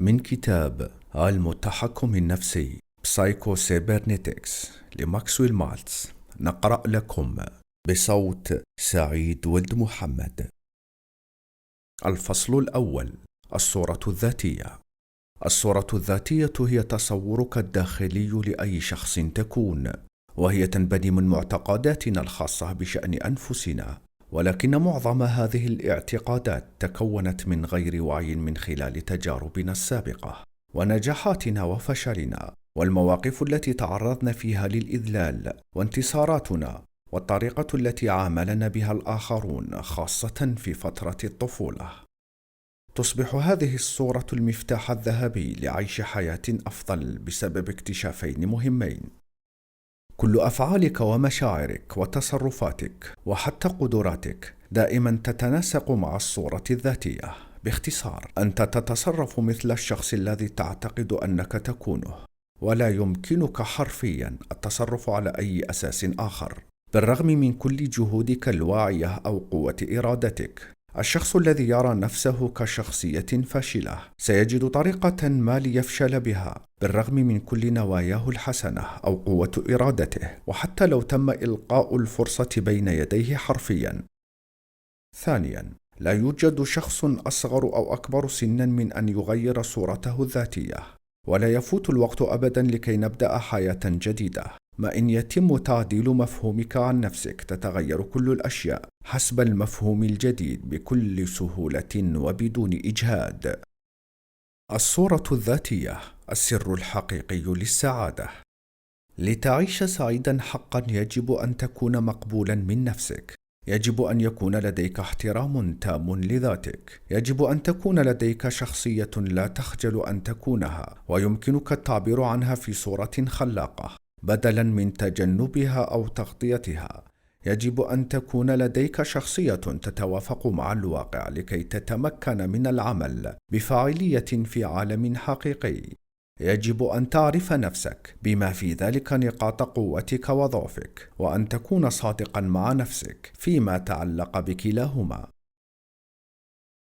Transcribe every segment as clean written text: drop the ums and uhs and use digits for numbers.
من كتاب علم التحكم النفسي Psycho-Cybernetics لماكسويل مالتز، نقرأ لكم بصوت سعيد ولد محمد. الفصل الأول: الصورة الذاتية. الصورة الذاتية هي تصورك الداخلي لأي شخص تكون، وهي تنبني من معتقداتنا الخاصة بشأن أنفسنا، ولكن معظم هذه الاعتقادات تكونت من غير وعي من خلال تجاربنا السابقة ونجاحاتنا وفشلنا والمواقف التي تعرضنا فيها للإذلال وانتصاراتنا والطريقة التي عاملنا بها الآخرون، خاصة في فترة الطفولة. تصبح هذه الصورة المفتاح الذهبي لعيش حياة أفضل بسبب اكتشافين مهمين: كل أفعالك ومشاعرك وتصرفاتك وحتى قدراتك دائما تتناسق مع الصورة الذاتية. باختصار، أنت تتصرف مثل الشخص الذي تعتقد أنك تكونه، ولا يمكنك حرفيا التصرف على أي أساس آخر بالرغم من كل جهودك الواعية أو قوة إرادتك. الشخص الذي يرى نفسه كشخصية فاشلة سيجد طريقة ما ليفشل بها بالرغم من كل نواياه الحسنة أو قوة إرادته، وحتى لو تم إلقاء الفرصة بين يديه حرفيا. ثانيا، لا يوجد شخص أصغر أو أكبر سنا من أن يغير صورته الذاتية، ولا يفوت الوقت أبدا لكي نبدأ حياة جديدة. ما إن يتم تعديل مفهومك عن نفسك تتغير كل الأشياء حسب المفهوم الجديد بكل سهولة وبدون إجهاد. الصورة الذاتية السر الحقيقي للسعادة. لتعيش سعيدا حقا يجب أن تكون مقبولا من نفسك، يجب أن يكون لديك احترام تام لذاتك، يجب أن تكون لديك شخصية لا تخجل أن تكونها ويمكنك التعبير عنها في صورة خلاقة بدلا من تجنبها أو تغطيتها. يجب أن تكون لديك شخصية تتوافق مع الواقع لكي تتمكن من العمل بفاعلية في عالم حقيقي. يجب أن تعرف نفسك بما في ذلك نقاط قوتك وضعفك، وأن تكون صادقا مع نفسك فيما تعلق بكلاهما.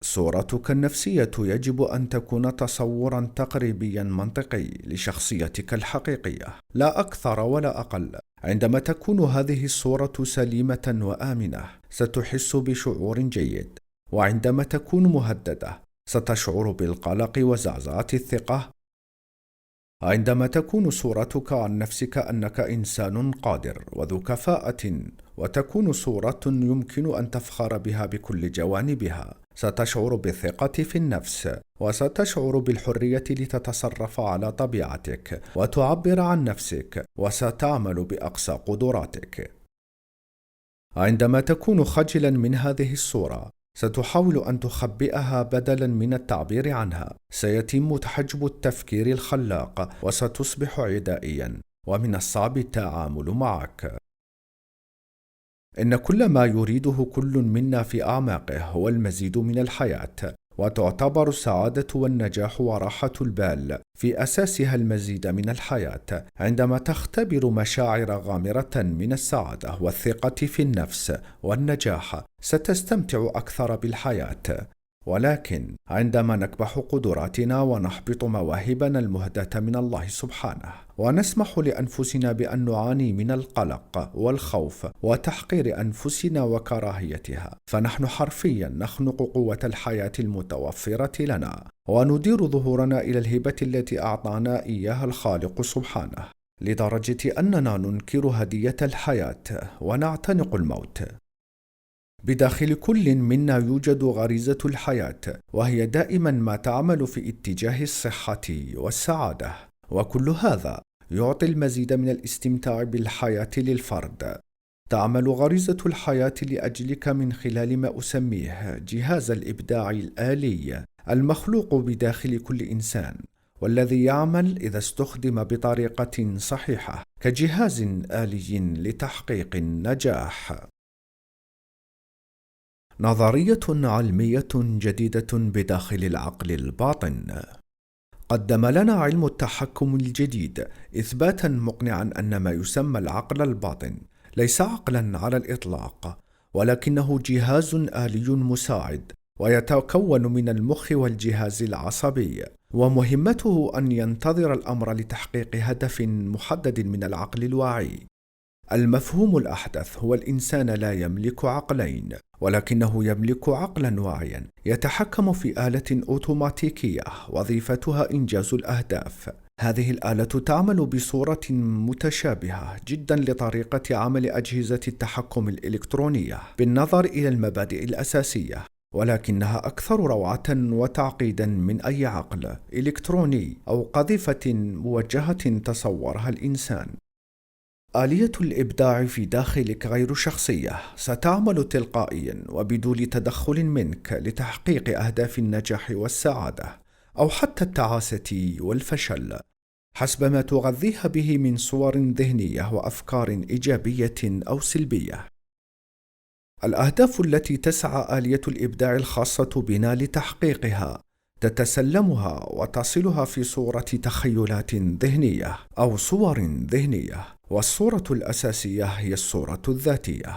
صورتك النفسية يجب أن تكون تصورا تقريبيا منطقي لشخصيتك الحقيقية، لا أكثر ولا أقل. عندما تكون هذه الصورة سليمة وآمنة ستحس بشعور جيد، وعندما تكون مهددة ستشعر بالقلق وزعزعة الثقة. عندما تكون صورتك عن نفسك أنك إنسان قادر وذو كفاءة، وتكون صورة يمكن أن تفخر بها بكل جوانبها، ستشعر بالثقة في النفس، وستشعر بالحرية لتتصرف على طبيعتك وتعبر عن نفسك، وستعمل بأقصى قدراتك. عندما تكون خجلا من هذه الصورة ستحاول أن تخبئها بدلا من التعبير عنها، سيتم تحجب التفكير الخلاق وستصبح عدائيا، ومن الصعب التعامل معك. إن كل ما يريده كل منا في أعماقه هو المزيد من الحياة، وتعتبر السعادة والنجاح وراحة البال في أساسها المزيد من الحياة. عندما تختبر مشاعر غامرة من السعادة والثقة في النفس والنجاح ستستمتع أكثر بالحياة. ولكن عندما نكبح قدراتنا ونحبط مواهبنا المهداة من الله سبحانه، ونسمح لأنفسنا بأن نعاني من القلق والخوف وتحقير أنفسنا وكراهيتها، فنحن حرفيا نخنق قوة الحياة المتوفرة لنا، وندير ظهورنا إلى الهبة التي أعطانا إياها الخالق سبحانه، لدرجة أننا ننكر هدية الحياة ونعتنق الموت. بداخل كل منا يوجد غريزة الحياة، وهي دائما ما تعمل في اتجاه الصحة والسعادة، وكل هذا يعطي المزيد من الاستمتاع بالحياة للفرد. تعمل غريزة الحياة لأجلك من خلال ما أسميه جهاز الإبداع الآلي المخلوق بداخل كل إنسان، والذي يعمل إذا استخدم بطريقة صحيحة كجهاز آلي لتحقيق النجاح. نظرية علمية جديدة بداخل العقل الباطن. قدم لنا علم التحكم الجديد إثباتا مقنعا أن ما يسمى العقل الباطن ليس عقلا على الإطلاق، ولكنه جهاز آلي مساعد، ويتكون من المخ والجهاز العصبي ومهمته أن ينتظر الأمر لتحقيق هدف محدد من العقل الواعي. المفهوم الأحدث هو الإنسان لا يملك عقلين، ولكنه يملك عقلا واعيا يتحكم في آلة أوتوماتيكية وظيفتها إنجاز الأهداف. هذه الآلة تعمل بصورة متشابهة جدا لطريقة عمل أجهزة التحكم الإلكترونية بالنظر إلى المبادئ الأساسية، ولكنها أكثر روعة وتعقيدا من أي عقل إلكتروني أو قذيفة موجهة تصورها الإنسان. آلية الإبداع في داخلك غير شخصية، ستعمل تلقائيا وبدون تدخل منك لتحقيق أهداف النجاح والسعادة، أو حتى التعاسة والفشل، حسب ما تغذيها به من صور ذهنية وأفكار إيجابية أو سلبية. الأهداف التي تسعى آلية الإبداع الخاصة بنا لتحقيقها تتسلمها وتصلها في صورة تخيلات ذهنية أو صور ذهنية، والصورة الأساسية هي الصورة الذاتية.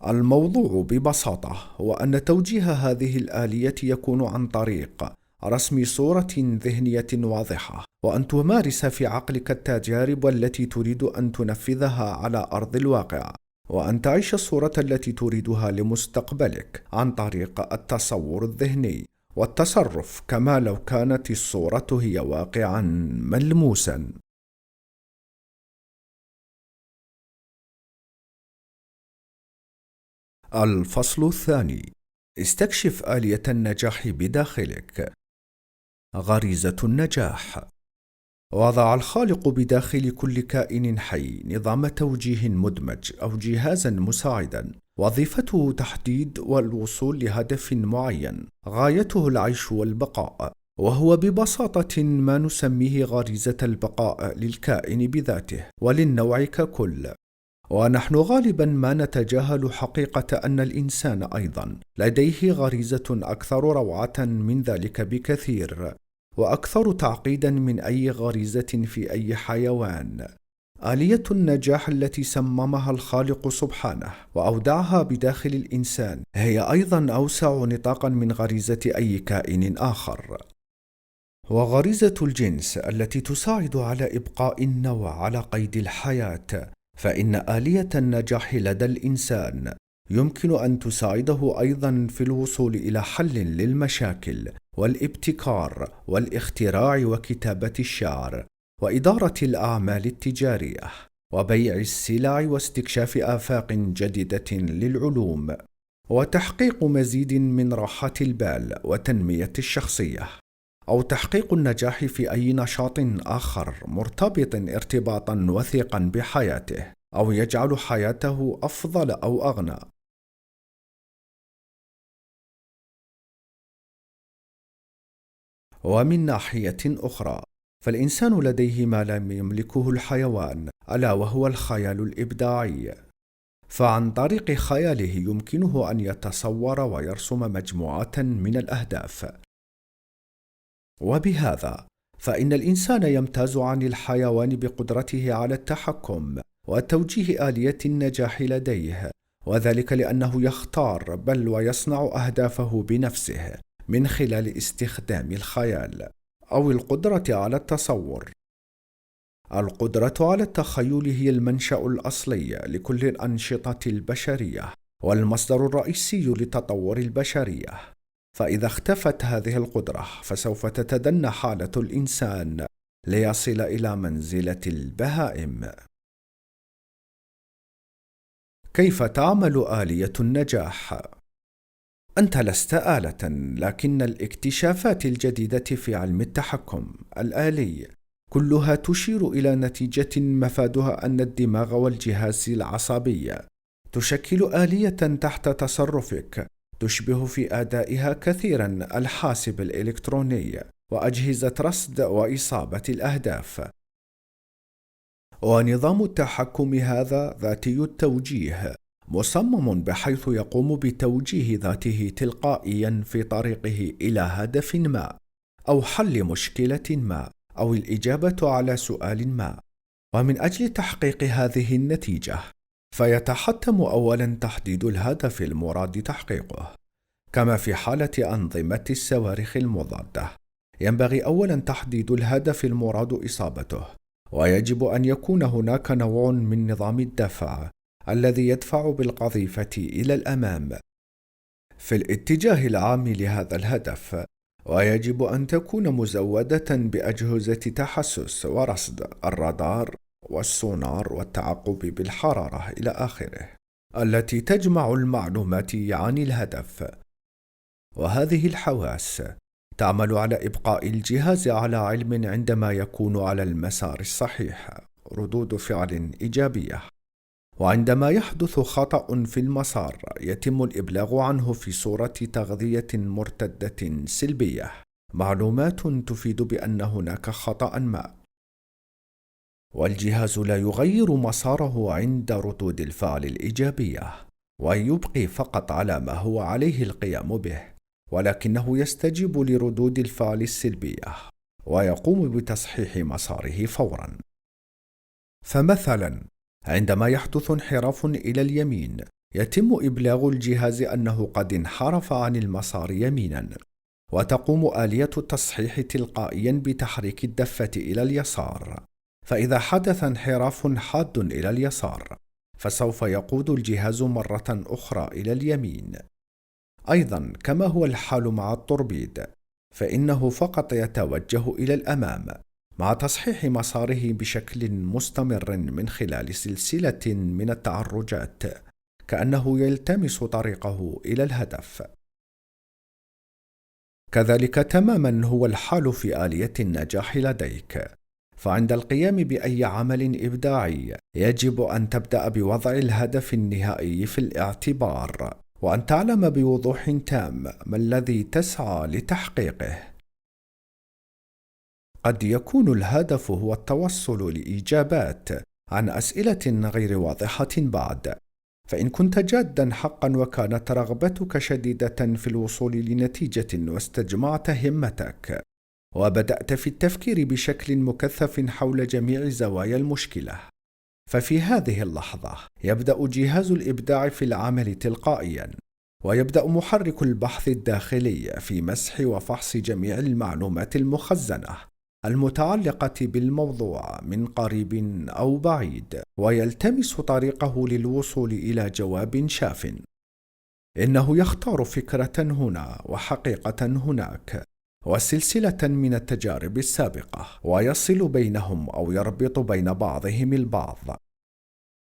الموضوع ببساطة هو أن توجيه هذه الآلية يكون عن طريق رسم صورة ذهنية واضحة، وأن تمارس في عقلك التجارب التي تريد أن تنفذها على أرض الواقع، وأن تعيش الصورة التي تريدها لمستقبلك عن طريق التصور الذهني والتصرف كما لو كانت الصورة هي واقعا ملموسا. الفصل الثاني: استكشف آلية النجاح بداخلك. غريزة النجاح. وضع الخالق بداخل كل كائن حي نظام توجيه مدمج أو جهازا مساعدا، وظيفته تحديد والوصول لهدف معين، غايته العيش والبقاء، وهو ببساطة ما نسميه غريزة البقاء للكائن بذاته وللنوع ككل. ونحن غالبا ما نتجاهل حقيقة أن الإنسان أيضا لديه غريزة أكثر روعة من ذلك بكثير، وأكثر تعقيدا من أي غريزة في أي حيوان. آلية النجاح التي صممها الخالق سبحانه وأودعها بداخل الإنسان هي أيضا أوسع نطاقا من غريزة أي كائن آخر. وغريزة الجنس التي تساعد على إبقاء النوع على قيد الحياة، فإن آلية النجاح لدى الإنسان يمكن أن تساعده أيضا في الوصول إلى حل للمشاكل والابتكار والاختراع وكتابة الشعر وإدارة الأعمال التجارية وبيع السلع واستكشاف آفاق جديدة للعلوم وتحقيق مزيد من راحة البال وتنمية الشخصية، أو تحقيق النجاح في أي نشاط آخر مرتبط ارتباطا وثيقا بحياته، أو يجعل حياته أفضل أو أغنى. ومن ناحية أخرى، فالإنسان لديه ما لم يملكه الحيوان، ألا وهو الخيال الإبداعي، فعن طريق خياله يمكنه أن يتصور ويرسم مجموعة من الأهداف. وبهذا فإن الإنسان يمتاز عن الحيوان بقدرته على التحكم وتوجيه آلية النجاح لديه، وذلك لأنه يختار بل ويصنع أهدافه بنفسه من خلال استخدام الخيال أو القدرة على التصور. القدرة على التخيل هي المنشأ الأصلي لكل الأنشطة البشرية والمصدر الرئيسي لتطور البشرية، فإذا اختفت هذه القدرة فسوف تتدنى حالة الإنسان ليصل إلى منزلة البهائم. كيف تعمل آلية النجاح؟ أنت لست آلة، لكن الاكتشافات الجديدة في علم التحكم الآلي كلها تشير إلى نتيجة مفادها أن الدماغ والجهاز العصبي تشكل آلية تحت تصرفك تشبه في أدائها كثيرا الحاسب الإلكتروني وأجهزة رصد وإصابة الأهداف. ونظام التحكم هذا ذاتي التوجيه، مصمم بحيث يقوم بتوجيه ذاته تلقائيا في طريقه إلى هدف ما أو حل مشكلة ما أو الإجابة على سؤال ما. ومن أجل تحقيق هذه النتيجة فيتحتم أولا تحديد الهدف المراد تحقيقه، كما في حالة أنظمة الصواريخ المضادة، ينبغي أولا تحديد الهدف المراد إصابته، ويجب أن يكون هناك نوع من نظام الدفع الذي يدفع بالقذيفة إلى الأمام في الاتجاه العام لهذا الهدف، ويجب أن تكون مزودة بأجهزة تحسس ورصد الرادار والسونار والتعقب بالحرارة إلى آخره، التي تجمع المعلومات عن الهدف. وهذه الحواس تعمل على إبقاء الجهاز على علم عندما يكون على المسار الصحيح، ردود فعل إيجابية، وعندما يحدث خطأ في المسار يتم الإبلاغ عنه في صورة تغذية مرتدة سلبية، معلومات تفيد بأن هناك خطأ ما، والجهاز لا يغير مساره عند ردود الفعل الإيجابية، ويبقي فقط على ما هو عليه القيام به، ولكنه يستجيب لردود الفعل السلبية ويقوم بتصحيح مساره فورا. فمثلا عندما يحدث انحراف إلى اليمين يتم إبلاغ الجهاز أنه قد انحرف عن المسار يمينا، وتقوم آلية التصحيح تلقائيا بتحريك الدفة إلى اليسار، فإذا حدث انحراف حاد إلى اليسار فسوف يقود الجهاز مرة أخرى إلى اليمين. أيضا كما هو الحال مع التوربيد، فإنه فقط يتوجه إلى الأمام مع تصحيح مساره بشكل مستمر من خلال سلسلة من التعرجات، كأنه يلتمس طريقه إلى الهدف. كذلك تماما هو الحال في آلية النجاح لديك، فعند القيام بأي عمل إبداعي يجب أن تبدأ بوضع الهدف النهائي في الاعتبار، وأن تعلم بوضوح تام ما الذي تسعى لتحقيقه. قد يكون الهدف هو التوصل لإجابات عن أسئلة غير واضحة بعد، فإن كنت جادًا حقًا وكانت رغبتك شديدة في الوصول لنتيجة واستجمعت همتك وبدأت في التفكير بشكل مكثف حول جميع زوايا المشكلة، ففي هذه اللحظة يبدأ جهاز الإبداع في العمل تلقائيًا، ويبدأ محرك البحث الداخلي في مسح وفحص جميع المعلومات المخزنة المتعلقة بالموضوع من قريب أو بعيد، ويلتمس طريقه للوصول إلى جواب شاف. إنه يختار فكرة هنا وحقيقة هناك وسلسلة من التجارب السابقة، ويصل بينهم أو يربط بين بعضهم البعض،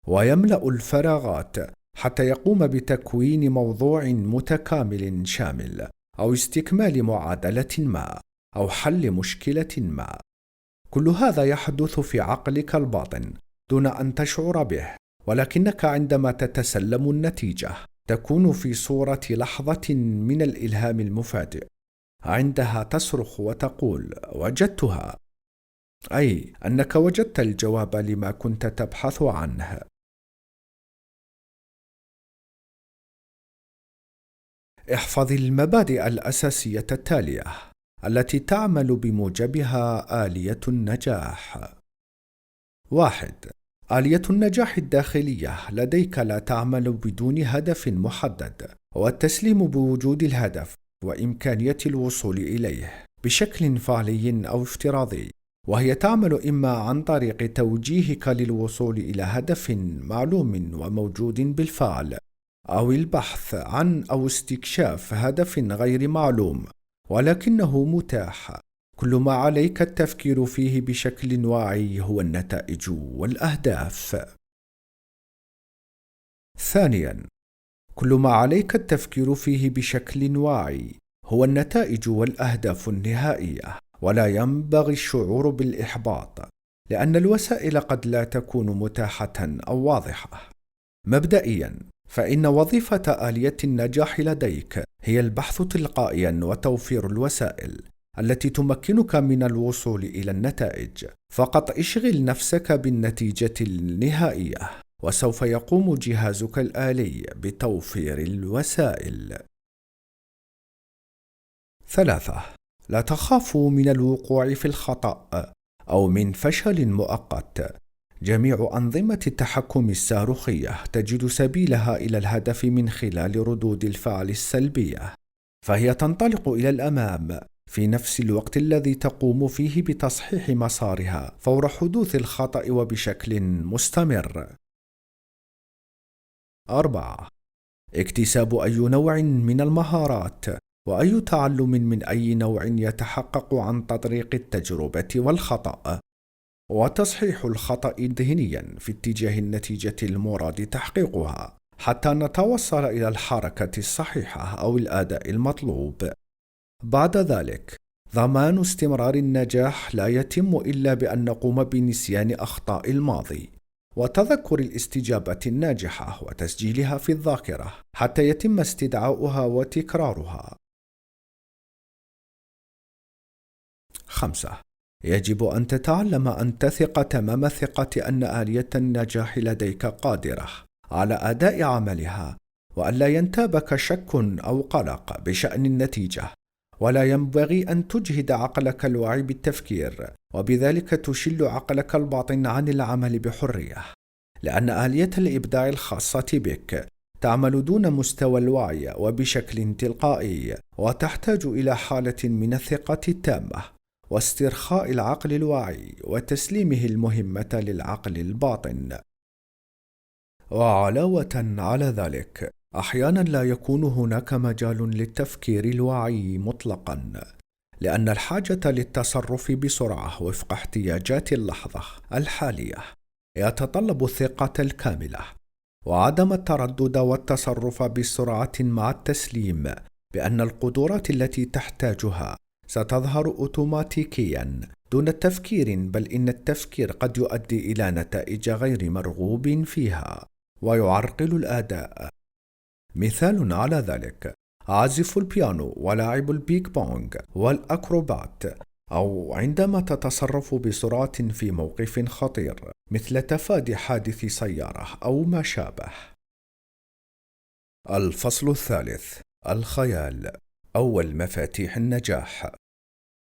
ويملأ الفراغات حتى يقوم بتكوين موضوع متكامل شامل، أو استكمال معادلة ما، أو حل مشكلة ما. كل هذا يحدث في عقلك الباطن دون أن تشعر به، ولكنك عندما تتسلم النتيجة تكون في صورة لحظة من الإلهام المفاجئ، عندها تصرخ وتقول وجدتها، أي أنك وجدت الجواب لما كنت تبحث عنه. احفظ المبادئ الأساسية التالية التي تعمل بموجبها آلية النجاح. 1. آلية النجاح الداخلية لديك لا تعمل بدون هدف محدد، والتسليم بوجود الهدف وإمكانية الوصول إليه بشكل فعلي أو افتراضي، وهي تعمل إما عن طريق توجيهك للوصول إلى هدف معلوم وموجود بالفعل، أو البحث عن أو استكشاف هدف غير معلوم ولكنه متاح. كل ما عليك التفكير فيه بشكل واعي هو النتائج والأهداف. 2. كل ما عليك التفكير فيه بشكل واعي هو النتائج والأهداف النهائية، ولا ينبغي الشعور بالإحباط، لأن الوسائل قد لا تكون متاحة أو واضحة. مبدئياً، فإن وظيفة آلية النجاح لديك هي البحث تلقائياً وتوفير الوسائل التي تمكنك من الوصول إلى النتائج. فقط اشغل نفسك بالنتيجة النهائية، وسوف يقوم جهازك الآلي بتوفير الوسائل. 3. لا تخافوا من الوقوع في الخطأ أو من فشل مؤقت. جميع أنظمة التحكم الصاروخية تجد سبيلها إلى الهدف من خلال ردود الفعل السلبية، فهي تنطلق إلى الأمام في نفس الوقت الذي تقوم فيه بتصحيح مسارها فور حدوث الخطأ وبشكل مستمر. 4. اكتساب أي نوع من المهارات وأي تعلم من أي نوع يتحقق عن تطريق التجربة والخطأ وتصحيح الخطأ ذهنيا في اتجاه النتيجة المراد تحقيقها حتى نتوصل إلى الحركة الصحيحة أو الأداء المطلوب. بعد ذلك ضمان استمرار النجاح لا يتم إلا بأن نقوم بنسيان أخطاء الماضي وتذكر الاستجابة الناجحة وتسجيلها في الذاكرة حتى يتم استدعاؤها وتكرارها. 5. يجب أن تتعلم أن تثق تمام الثقة أن آلية النجاح لديك قادرة على أداء عملها، وألا ينتابك شك أو قلق بشأن النتيجة، ولا ينبغي أن تجهد عقلك الواعي بالتفكير وبذلك تشل عقلك الباطن عن العمل بحرية، لأن آلية الإبداع الخاصة بك تعمل دون مستوى الوعي وبشكل تلقائي، وتحتاج إلى حالة من الثقة التامة واسترخاء العقل الواعي وتسليمه المهمة للعقل الباطن. وعلاوة على ذلك أحيانا لا يكون هناك مجال للتفكير الواعي مطلقا، لأن الحاجة للتصرف بسرعة وفق احتياجات اللحظة الحالية يتطلب الثقة الكاملة وعدم التردد والتصرف بسرعة مع التسليم بأن القدرات التي تحتاجها ستظهر أوتوماتيكيا دون التفكير، بل إن التفكير قد يؤدي إلى نتائج غير مرغوب فيها ويعرقل الأداء. مثال على ذلك عازف البيانو ولاعب البيك بونغ والأكروبات، أو عندما تتصرف بسرعة في موقف خطير مثل تفادي حادث سيارة أو ما شابه. الفصل الثالث: الخيال. أول مفاتيح النجاح: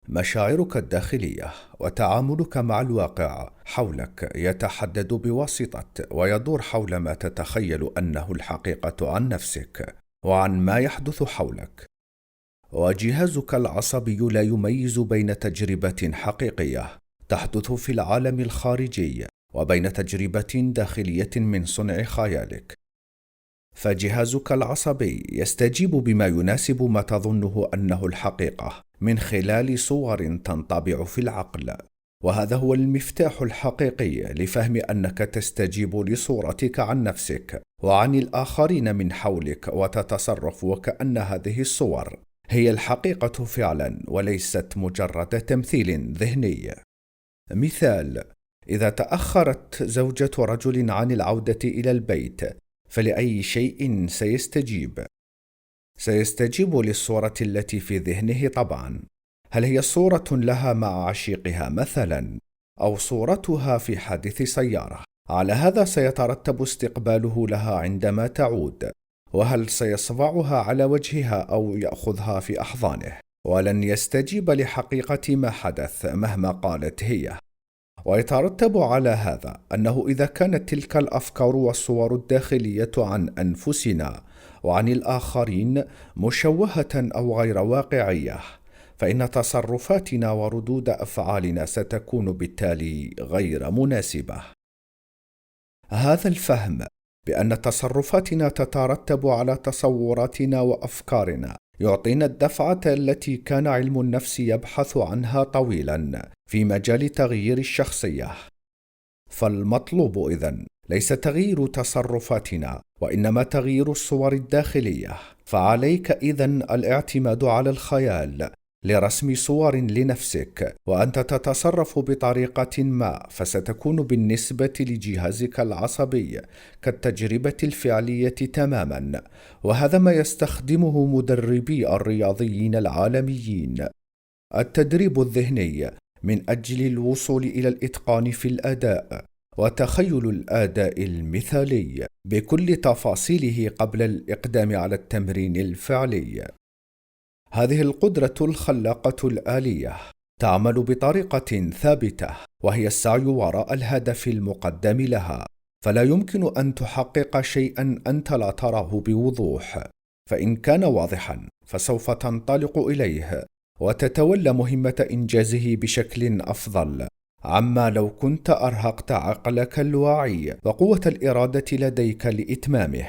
مشاعرك الداخلية وتعاملك مع الواقع حولك يتحدد بواسطة ويدور حول ما تتخيل أنه الحقيقة عن نفسك وعن ما يحدث حولك، وجهازك العصبي لا يميز بين تجربة حقيقية تحدث في العالم الخارجي وبين تجربة داخلية من صنع خيالك، فجهازك العصبي يستجيب بما يناسب ما تظنه أنه الحقيقة من خلال صور تنطبع في العقل، وهذا هو المفتاح الحقيقي لفهم أنك تستجيب لصورتك عن نفسك وعن الآخرين من حولك وتتصرف وكأن هذه الصور هي الحقيقة فعلا وليست مجرد تمثيل ذهني. مثال: إذا تأخرت زوجة رجل عن العودة إلى البيت فلأي شيء سيستجيب؟ سيستجيب للصورة التي في ذهنه طبعا. هل هي صورة لها مع عشيقها مثلا، أو صورتها في حادث سيارة؟ على هذا سيترتب استقباله لها عندما تعود، وهل سيصفعها على وجهها أو يأخذها في أحضانه، ولن يستجيب لحقيقة ما حدث مهما قالت هي. ويترتب على هذا أنه إذا كانت تلك الأفكار والصور الداخلية عن أنفسنا وعن الآخرين مشوهة أو غير واقعية، فإن تصرفاتنا وردود أفعالنا ستكون بالتالي غير مناسبة. هذا الفهم بأن تصرفاتنا تترتب على تصوراتنا وأفكارنا يعطينا الدفعة التي كان علم النفس يبحث عنها طويلا في مجال تغيير الشخصية. فالمطلوب إذن ليس تغيير تصرفاتنا وإنما تغيير الصور الداخلية، فعليك إذن الاعتماد على الخيال لرسم صور لنفسك، وأنت تتصرف بطريقة ما فستكون بالنسبة لجهازك العصبي كالتجربة الفعلية تماما، وهذا ما يستخدمه مدربي الرياضيين العالميين. التدريب الذهني من أجل الوصول إلى الإتقان في الأداء وتخيل الأداء المثالي بكل تفاصيله قبل الإقدام على التمرين الفعلي. هذه القدرة الخلاقة الآلية تعمل بطريقة ثابتة، وهي السعي وراء الهدف المقدم لها، فلا يمكن أن تحقق شيئا أنت لا تراه بوضوح، فإن كان واضحا فسوف تنطلق إليه، وتتولى مهمة إنجازه بشكل أفضل، عما لو كنت أرهقت عقلك الواعي وقوة الإرادة لديك لإتمامه.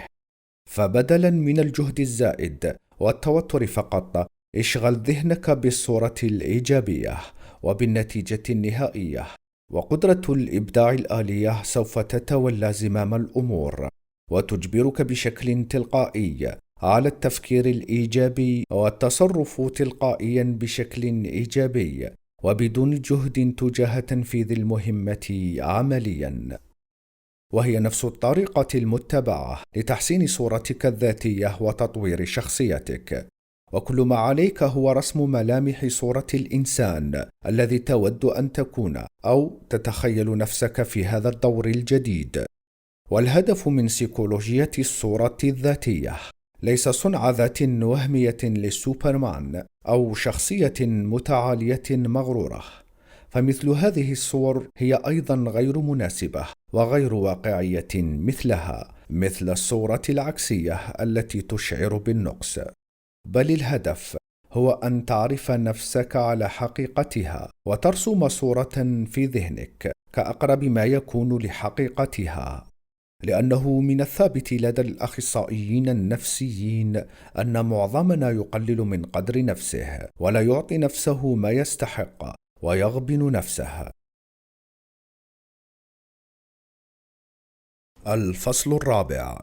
فبدلا من الجهد الزائد والتوتر فقط، اشغل ذهنك بالصورة الإيجابية وبالنتيجة النهائية، وقدرة الإبداع الآلية سوف تتولى زمام الأمور وتجبرك بشكل تلقائي على التفكير الإيجابي والتصرف تلقائيا بشكل إيجابي وبدون جهد تجاه تنفيذ المهمة عمليا. وهي نفس الطريقة المتبعة لتحسين صورتك الذاتية وتطوير شخصيتك. وكل ما عليك هو رسم ملامح صورة الإنسان الذي تود أن تكون أو تتخيل نفسك في هذا الدور الجديد. والهدف من سيكولوجية الصورة الذاتية ليس صنع ذات وهمية للسوبرمان أو شخصية متعالية مغرورة، فمثل هذه الصور هي أيضا غير مناسبة وغير واقعية مثل الصورة العكسية التي تشعر بالنقص. بل الهدف هو أن تعرف نفسك على حقيقتها وترسم صورة في ذهنك كأقرب ما يكون لحقيقتها، لأنه من الثابت لدى الأخصائيين النفسيين أن معظمنا يقلل من قدر نفسه ولا يعطي نفسه ما يستحق ويغبن نفسه. الفصل الرابع: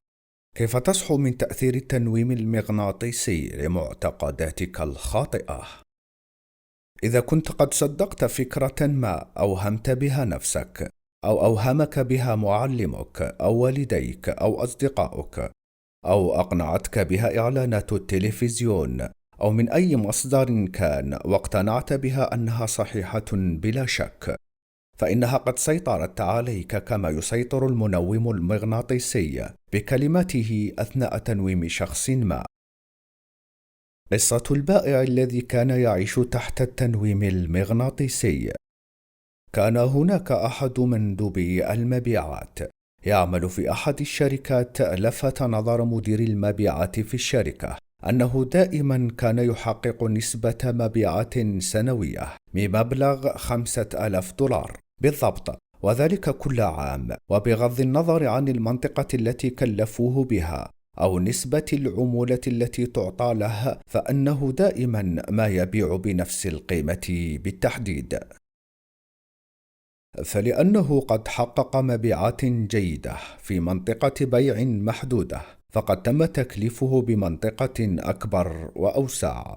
كيف تصحو من تأثير التنويم المغناطيسي لمعتقداتك الخاطئة؟ إذا كنت قد صدقت فكرة ما أوهمت بها نفسك أو أوهمك بها معلمك أو والديك أو أصدقائك أو أقنعتك بها إعلانات التلفزيون أو من أي مصدر كان واقتنعت بها أنها صحيحة بلا شك، فإنها قد سيطرت عليك كما يسيطر المنوم المغناطيسي بكلماته أثناء تنويم شخص ما. قصة البائع الذي كان يعيش تحت التنويم المغناطيسي. كان هناك أحد مندوبي المبيعات يعمل في أحد الشركات. لفت نظر مدير المبيعات في الشركة أنه دائما كان يحقق نسبة مبيعات سنوية بمبلغ $5,000 بالضبط، وذلك كل عام، وبغض النظر عن المنطقة التي كلفوه بها أو نسبة العمولة التي تعطى له، فإنه دائما ما يبيع بنفس القيمة بالتحديد. فلأنه قد حقق مبيعات جيدة في منطقة بيع محدودة، فقد تم تكليفه بمنطقة أكبر وأوسع،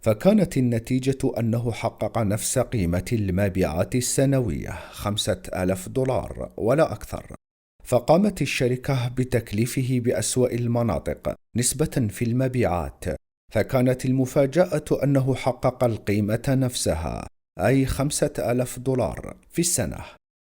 فكانت النتيجة أنه حقق نفس قيمة المبيعات السنوية $5,000 ولا أكثر. فقامت الشركة بتكليفه بأسوأ المناطق نسبة في المبيعات، فكانت المفاجأة أنه حقق القيمة نفسها، أي $5,000 في السنة.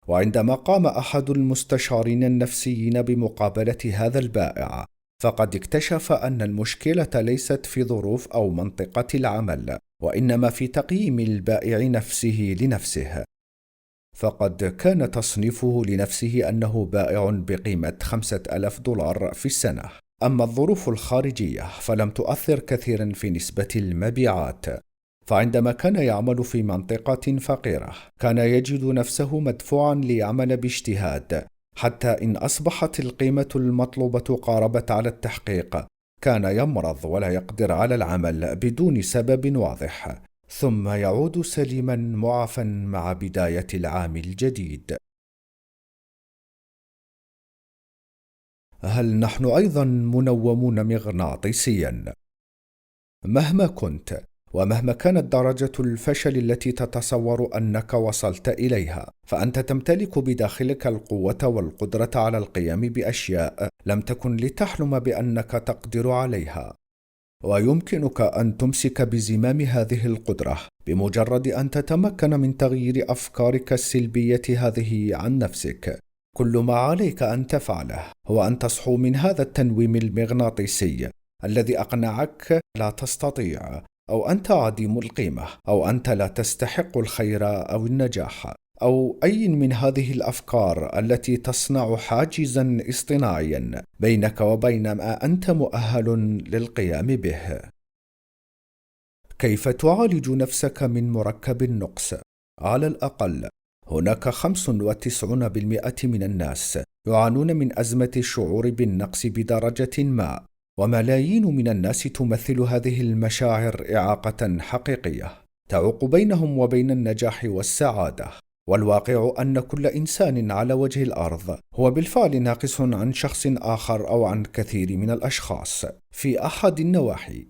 وعندما قام أحد المستشارين النفسيين بمقابلة هذا البائع، فقد اكتشف أن المشكلة ليست في ظروف أو منطقة العمل، وإنما في تقييم البائع نفسه لنفسه. فقد كان تصنيفه لنفسه أنه بائع بقيمة $5,000 في السنة، أما الظروف الخارجية فلم تؤثر كثيرا في نسبة المبيعات. فعندما كان يعمل في منطقة فقيرة، كان يجد نفسه مدفوعا ليعمل باجتهاد، حتى إن أصبحت القيمة المطلوبة قاربت على التحقيق كان يمرض ولا يقدر على العمل بدون سبب واضح، ثم يعود سليما معافى مع بداية العام الجديد. هل نحن أيضا منومون مغناطيسيا؟ مهما كنت ومهما كانت درجة الفشل التي تتصور أنك وصلت إليها، فأنت تمتلك بداخلك القوة والقدرة على القيام بأشياء لم تكن لتحلم بأنك تقدر عليها، ويمكنك أن تمسك بزمام هذه القدرة بمجرد أن تتمكن من تغيير أفكارك السلبية هذه عن نفسك. كل ما عليك أن تفعله هو أن تصحو من هذا التنويم المغناطيسي الذي أقنعك لا تستطيع، أو أنت عديم القيمة، أو أنت لا تستحق الخير أو النجاح، أو أي من هذه الأفكار التي تصنع حاجزا اصطناعيا بينك وبين ما أنت مؤهل للقيام به. كيف تعالج نفسك من مركب النقص؟ على الأقل هناك 95% من الناس يعانون من أزمة الشعور بالنقص بدرجة ما، وملايين من الناس تمثل هذه المشاعر إعاقة حقيقية تعوق بينهم وبين النجاح والسعادة. والواقع أن كل إنسان على وجه الأرض هو بالفعل ناقص عن شخص آخر أو عن كثير من الأشخاص في أحد النواحي،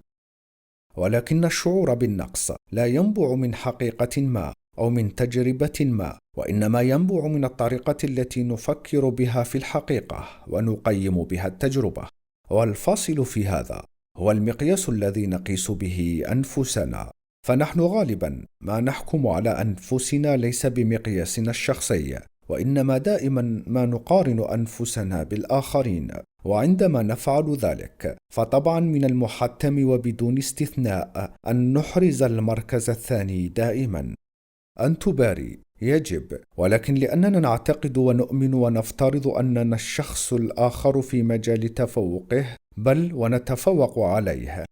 ولكن الشعور بالنقص لا ينبع من حقيقة ما أو من تجربة ما، وإنما ينبع من الطريقة التي نفكر بها في الحقيقة ونقيم بها التجربة. والفاصل في هذا هو المقياس الذي نقيس به أنفسنا، فنحن غالبا ما نحكم على أنفسنا ليس بمقياسنا الشخصي، وإنما دائما ما نقارن أنفسنا بالآخرين. وعندما نفعل ذلك فطبعا من المحتم وبدون استثناء أن نحرز المركز الثاني دائما. أن تباري يجب، ولكن لأننا نعتقد ونؤمن ونفترض أننا الشخص الآخر في مجال تفوقه بل ونتفوق عليه،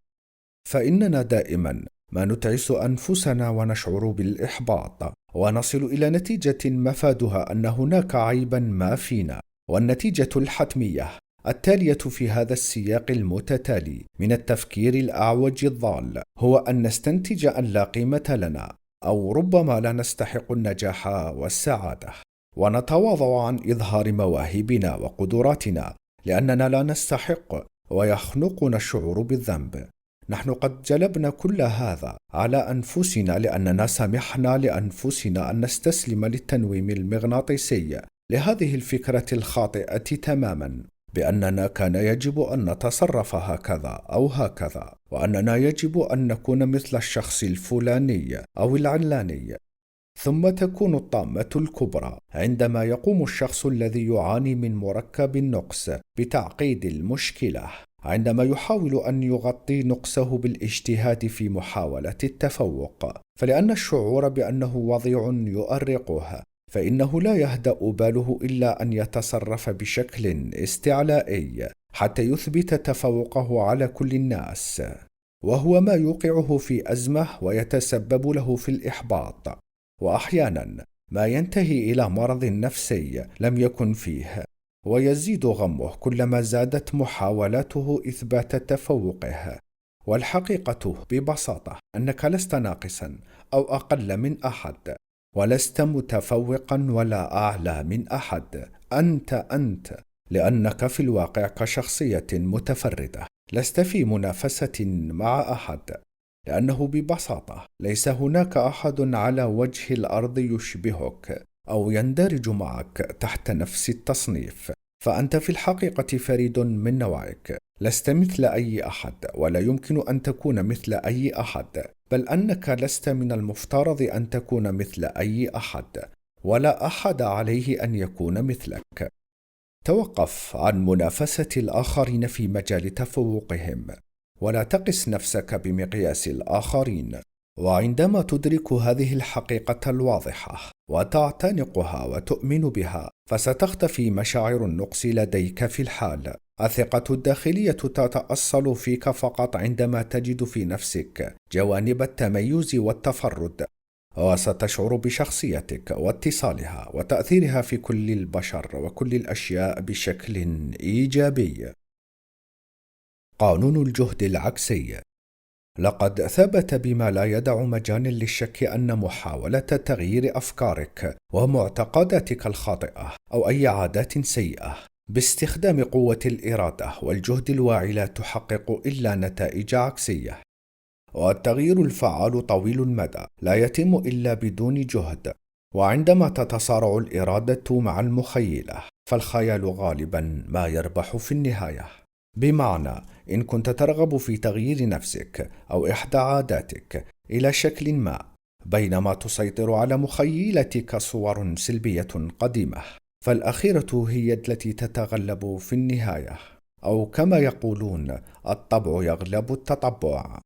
فإننا دائما ما نتعس أنفسنا ونشعر بالإحباط، ونصل إلى نتيجة مفادها أن هناك عيبا ما فينا. والنتيجة الحتمية التالية في هذا السياق المتتالي من التفكير الأعوج الضال هو أن نستنتج أن لا قيمة لنا، أو ربما لا نستحق النجاح والسعادة، ونتواضع عن إظهار مواهبنا وقدراتنا لأننا لا نستحق ويخنقنا الشعور بالذنب. نحن قد جلبنا كل هذا على أنفسنا لأننا سمحنا لأنفسنا أن نستسلم للتنويم المغناطيسي لهذه الفكرة الخاطئة تماما بأننا كان يجب أن نتصرف هكذا أو هكذا، وأننا يجب أن نكون مثل الشخص الفلاني أو العلاني. ثم تكون الطامة الكبرى عندما يقوم الشخص الذي يعاني من مركب النقص بتعقيد المشكلة، عندما يحاول أن يغطي نقصه بالاجتهاد في محاولة التفوق، فلأن الشعور بأنه وضيع يؤرقه، فإنه لا يهدأ باله إلا أن يتصرف بشكل استعلائي حتى يثبت تفوقه على كل الناس، وهو ما يوقعه في أزمة ويتسبب له في الإحباط، وأحيانا ما ينتهي إلى مرض نفسي لم يكن فيه. ويزيد غمه كلما زادت محاولاته إثبات تفوقه. والحقيقة ببساطة أنك لست ناقصا أو أقل من أحد، ولست متفوقا ولا أعلى من أحد. أنت لأنك في الواقع كشخصية متفردة لست في منافسة مع أحد، لأنه ببساطة ليس هناك أحد على وجه الأرض يشبهك أو يندرج معك تحت نفس التصنيف. فأنت في الحقيقة فريد من نوعك، لست مثل أي أحد ولا يمكن أن تكون مثل أي أحد، بل أنك لست من المفترض أن تكون مثل أي أحد، ولا أحد عليه أن يكون مثلك. توقف عن منافسة الآخرين في مجال تفوقهم، ولا تقس نفسك بمقياس الآخرين. وعندما تدرك هذه الحقيقة الواضحة وتعتنقها وتؤمن بها، فستختفي مشاعر النقص لديك في الحال. الثقة الداخلية تتأصل فيك فقط عندما تجد في نفسك جوانب التميز والتفرد، وستشعر بشخصيتك واتصالها وتأثيرها في كل البشر وكل الأشياء بشكل إيجابي. قانون الجهد العكسي. لقد ثبت بما لا يدع مجال للشك أن محاولة تغيير أفكارك ومعتقداتك الخاطئة أو أي عادات سيئة باستخدام قوة الإرادة والجهد الواعي لا تحقق إلا نتائج عكسية. والتغيير الفعال طويل المدى لا يتم إلا بدون جهد. وعندما تتصارع الإرادة مع المخيلة، فالخيال غالبا ما يربح في النهاية. بمعنى إن كنت ترغب في تغيير نفسك أو إحدى عاداتك إلى شكل ما، بينما تسيطر على مخيلتك صور سلبية قديمة، فالأخيرة هي التي تتغلب في النهاية، أو كما يقولون الطبع يغلب التطبع.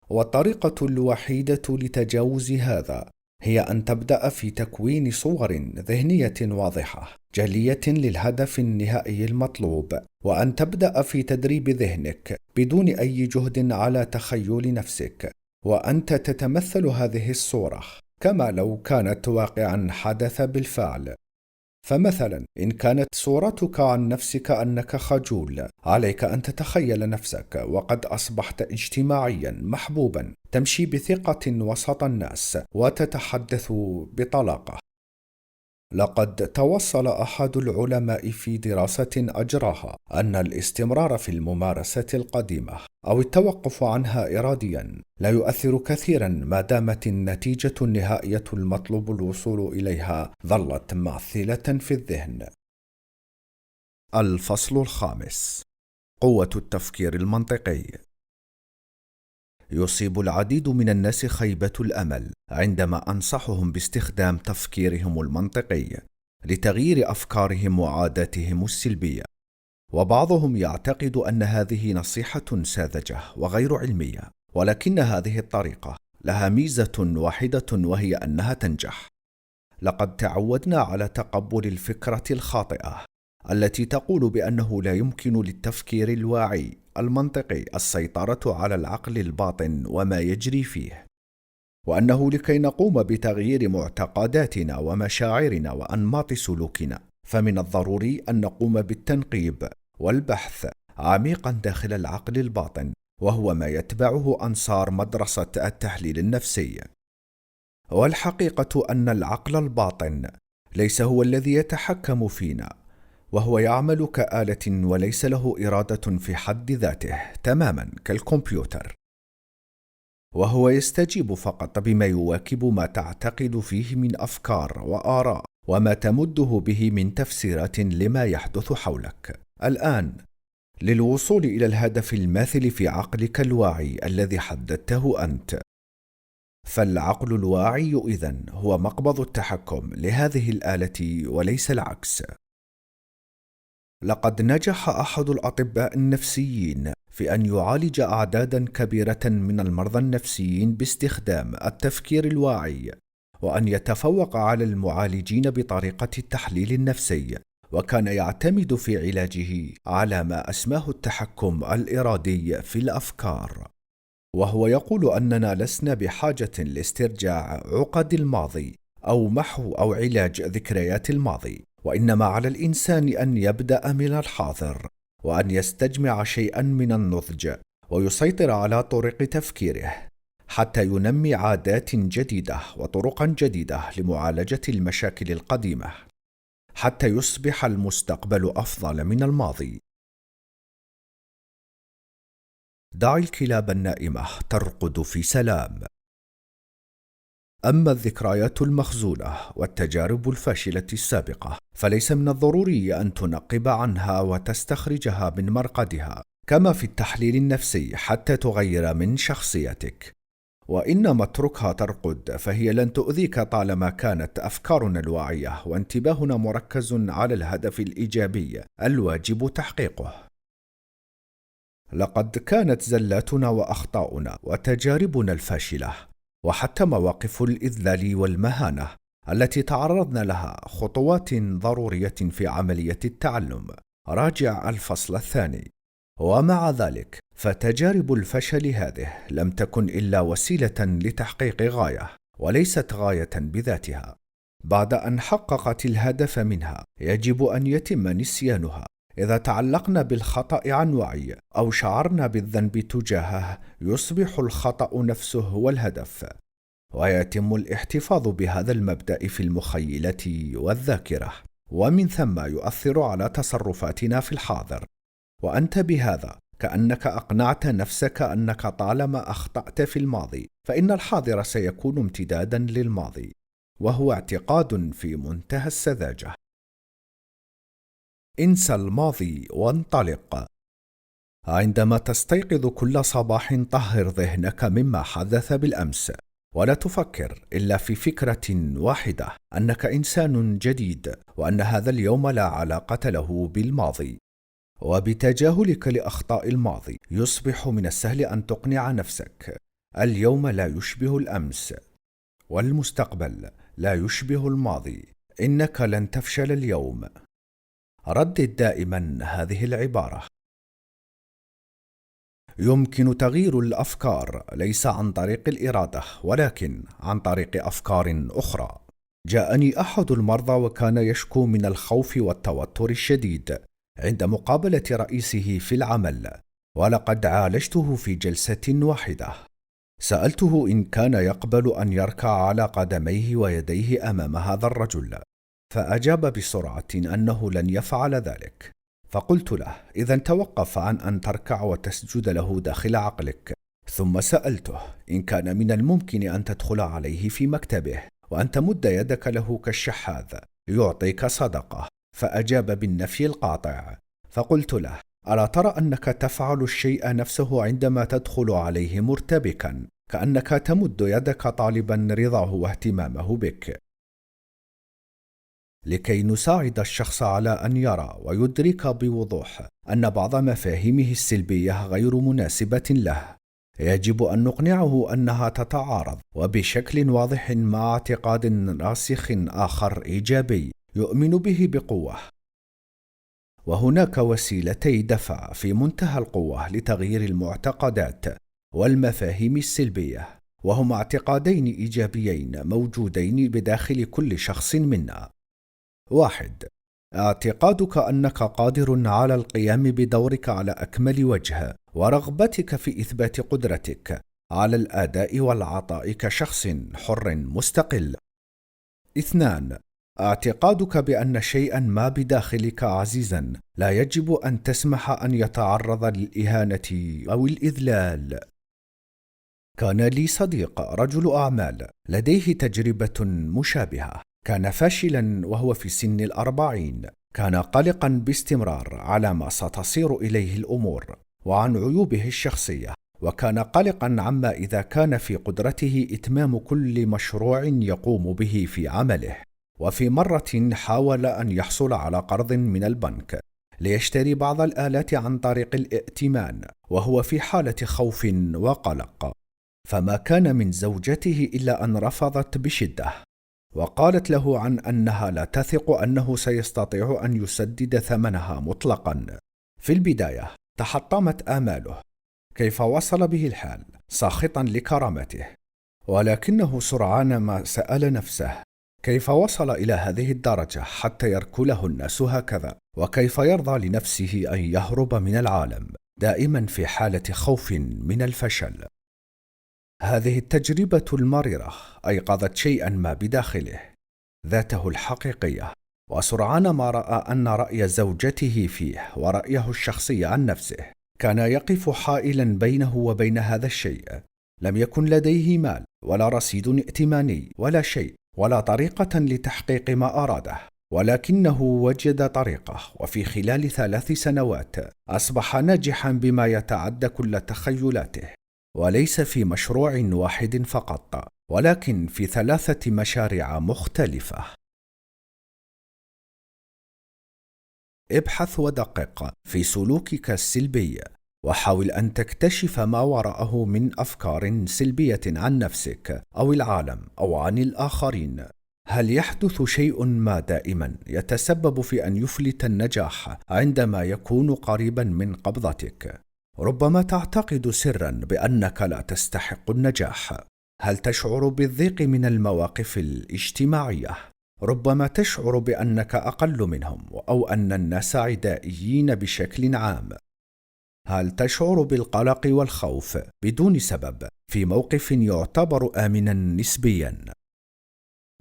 والطريقة الوحيدة لتجاوز هذا هي أن تبدأ في تكوين صور ذهنية واضحة جلية للهدف النهائي المطلوب، وأن تبدأ في تدريب ذهنك بدون أي جهد على تخيل نفسك، وأنت تتمثل هذه الصورة كما لو كانت واقعا حدث بالفعل. فمثلا إن كانت صورتك عن نفسك أنك خجول، عليك أن تتخيل نفسك وقد أصبحت اجتماعيا محبوبا، تمشي بثقة وسط الناس وتتحدث بطلاقة. لقد توصل أحد العلماء في دراسة أجراها أن الاستمرار في الممارسة القديمة أو التوقف عنها إراديا لا يؤثر كثيرا ما دامت النتيجة النهائية المطلوب الوصول إليها ظلت ماثلة في الذهن. الفصل الخامس: قوة التفكير المنطقي. يصيب العديد من الناس خيبة الأمل عندما أنصحهم باستخدام تفكيرهم المنطقي لتغيير أفكارهم وعاداتهم السلبية، وبعضهم يعتقد أن هذه نصيحة ساذجة وغير علمية، ولكن هذه الطريقة لها ميزة واحدة وهي أنها تنجح. لقد تعودنا على تقبل الفكرة الخاطئة التي تقول بأنه لا يمكن للتفكير الواعي المنطقي السيطرة على العقل الباطن وما يجري فيه، وأنه لكي نقوم بتغيير معتقداتنا ومشاعرنا وأنماط سلوكنا فمن الضروري أن نقوم بالتنقيب والبحث عميقا داخل العقل الباطن، وهو ما يتبعه أنصار مدرسة التحليل النفسي. والحقيقة أن العقل الباطن ليس هو الذي يتحكم فينا، وهو يعمل كآلة وليس له إرادة في حد ذاته تماما كالكمبيوتر، وهو يستجيب فقط بما يواكب ما تعتقد فيه من أفكار وآراء وما تمده به من تفسيرات لما يحدث حولك. الآن للوصول إلى الهدف الماثل في عقلك الواعي الذي حددته أنت. فالعقل الواعي إذن هو مقبض التحكم لهذه الآلة وليس العكس. لقد نجح أحد الأطباء النفسيين في أن يعالج أعدادا كبيرة من المرضى النفسيين باستخدام التفكير الواعي، وأن يتفوق على المعالجين بطريقة التحليل النفسي، وكان يعتمد في علاجه على ما أسماه التحكم الإرادي في الأفكار. وهو يقول أننا لسنا بحاجة لاسترجاع عقد الماضي أو محو أو علاج ذكريات الماضي، وإنما على الإنسان أن يبدأ من الحاضر وأن يستجمع شيئا من النضج ويسيطر على طرق تفكيره حتى ينمي عادات جديدة وطرقا جديدة لمعالجة المشاكل القديمة حتى يصبح المستقبل أفضل من الماضي. دع الكلاب النائمة ترقد في سلام. أما الذكريات المخزونة والتجارب الفاشلة السابقة فليس من الضروري أن تنقب عنها وتستخرجها من مرقدها كما في التحليل النفسي حتى تغير من شخصيتك، وإنما اتركها ترقد فهي لن تؤذيك طالما كانت أفكارنا الواعية وانتباهنا مركز على الهدف الإيجابي الواجب تحقيقه. لقد كانت زلاتنا وأخطاؤنا وتجاربنا الفاشلة وحتى مواقف الإذلال والمهانة التي تعرضنا لها خطوات ضرورية في عملية التعلم. راجع الفصل الثاني. ومع ذلك فتجارب الفشل هذه لم تكن إلا وسيلة لتحقيق غاية وليست غاية بذاتها. بعد أن حققت الهدف منها يجب أن يتم نسيانها. إذا تعلقنا بالخطأ عن وعي أو شعرنا بالذنب تجاهه يصبح الخطأ نفسه هو الهدف، ويتم الاحتفاظ بهذا المبدأ في المخيلة والذاكرة، ومن ثم يؤثر على تصرفاتنا في الحاضر. وأنت بهذا كأنك أقنعت نفسك أنك طالما أخطأت في الماضي فإن الحاضر سيكون امتدادا للماضي، وهو اعتقاد في منتهى السذاجة. انسى الماضي وانطلق. عندما تستيقظ كل صباح طهر ذهنك مما حدث بالأمس، ولا تفكر إلا في فكرة واحدة أنك إنسان جديد وأن هذا اليوم لا علاقة له بالماضي. وبتجاهلك لأخطاء الماضي يصبح من السهل أن تقنع نفسك اليوم لا يشبه الأمس، والمستقبل لا يشبه الماضي، إنك لن تفشل اليوم. ردد دائما هذه العبارة. يمكن تغيير الأفكار ليس عن طريق الإرادة، ولكن عن طريق أفكار أخرى. جاءني أحد المرضى وكان يشكو من الخوف والتوتر الشديد عند مقابلة رئيسه في العمل، ولقد عالجته في جلسة واحدة. سألته إن كان يقبل أن يركع على قدميه ويديه أمام هذا الرجل، فأجاب بسرعة أنه لن يفعل ذلك. فقلت له: إذا توقف عن أن تركع وتسجد له داخل عقلك. ثم سألته إن كان من الممكن أن تدخل عليه في مكتبه وأن تمد يدك له كالشحاذ يعطيك صدقة، فأجاب بالنفي القاطع. فقلت له: ألا ترى أنك تفعل الشيء نفسه عندما تدخل عليه مرتبكا، كأنك تمد يدك طالبا رضاه واهتمامه بك. لكي نساعد الشخص على أن يرى ويدرك بوضوح أن بعض مفاهيمه السلبية غير مناسبة له، يجب أن نقنعه أنها تتعارض وبشكل واضح مع اعتقاد راسخ آخر إيجابي يؤمن به بقوة. وهناك وسيلتي دفع في منتهى القوة لتغيير المعتقدات والمفاهيم السلبية، وهما اعتقادين إيجابيين موجودين بداخل كل شخص منا. 1. اعتقادك أنك قادر على القيام بدورك على أكمل وجه، ورغبتك في إثبات قدرتك على الأداء والعطاء كشخص حر مستقل. 2. اعتقادك بأن شيئا ما بداخلك عزيزا لا يجب أن تسمح أن يتعرض للإهانة أو الإذلال. كان لي صديق رجل أعمال لديه تجربة مشابهة. كان فاشلا وهو في سن 40. كان قلقا باستمرار على ما ستصير إليه الأمور وعن عيوبه الشخصية، وكان قلقا عما إذا كان في قدرته إتمام كل مشروع يقوم به في عمله. وفي مرة حاول أن يحصل على قرض من البنك ليشتري بعض الآلات عن طريق الائتمان، وهو في حالة خوف وقلق، فما كان من زوجته إلا أن رفضت بشدة، وقالت له عن أنها لا تثق أنه سيستطيع أن يسدد ثمنها مطلقا. في البداية تحطمت آماله، كيف وصل به الحال ساخطا لكرامته، ولكنه سرعان ما سأل نفسه كيف وصل إلى هذه الدرجة حتى يركله الناس هكذا، وكيف يرضى لنفسه أن يهرب من العالم دائما في حالة خوف من الفشل. هذه التجربة المريرة أيقظت شيئا ما بداخله، ذاته الحقيقية، وسرعان ما رأى أن رأي زوجته فيه ورأيه الشخصي عن نفسه كان يقف حائلا بينه وبين هذا الشيء. لم يكن لديه مال ولا رصيد ائتماني ولا شيء ولا طريقة لتحقيق ما أراده، ولكنه وجد طريقة، وفي خلال 3 سنوات أصبح ناجحا بما يتعدى كل تخيلاته، وليس في مشروع واحد فقط، ولكن في 3 مشاريع مختلفة. ابحث ودقق في سلوكك السلبي، وحاول أن تكتشف ما وراءه من أفكار سلبية عن نفسك أو العالم أو عن الآخرين. هل يحدث شيء ما دائما يتسبب في أن يفلت النجاح عندما يكون قريبا من قبضتك؟ ربما تعتقد سرا بأنك لا تستحق النجاح. هل تشعر بالضيق من المواقف الاجتماعية؟ ربما تشعر بأنك أقل منهم أو أن الناس عدائيين بشكل عام. هل تشعر بالقلق والخوف بدون سبب في موقف يعتبر آمنا نسبيا؟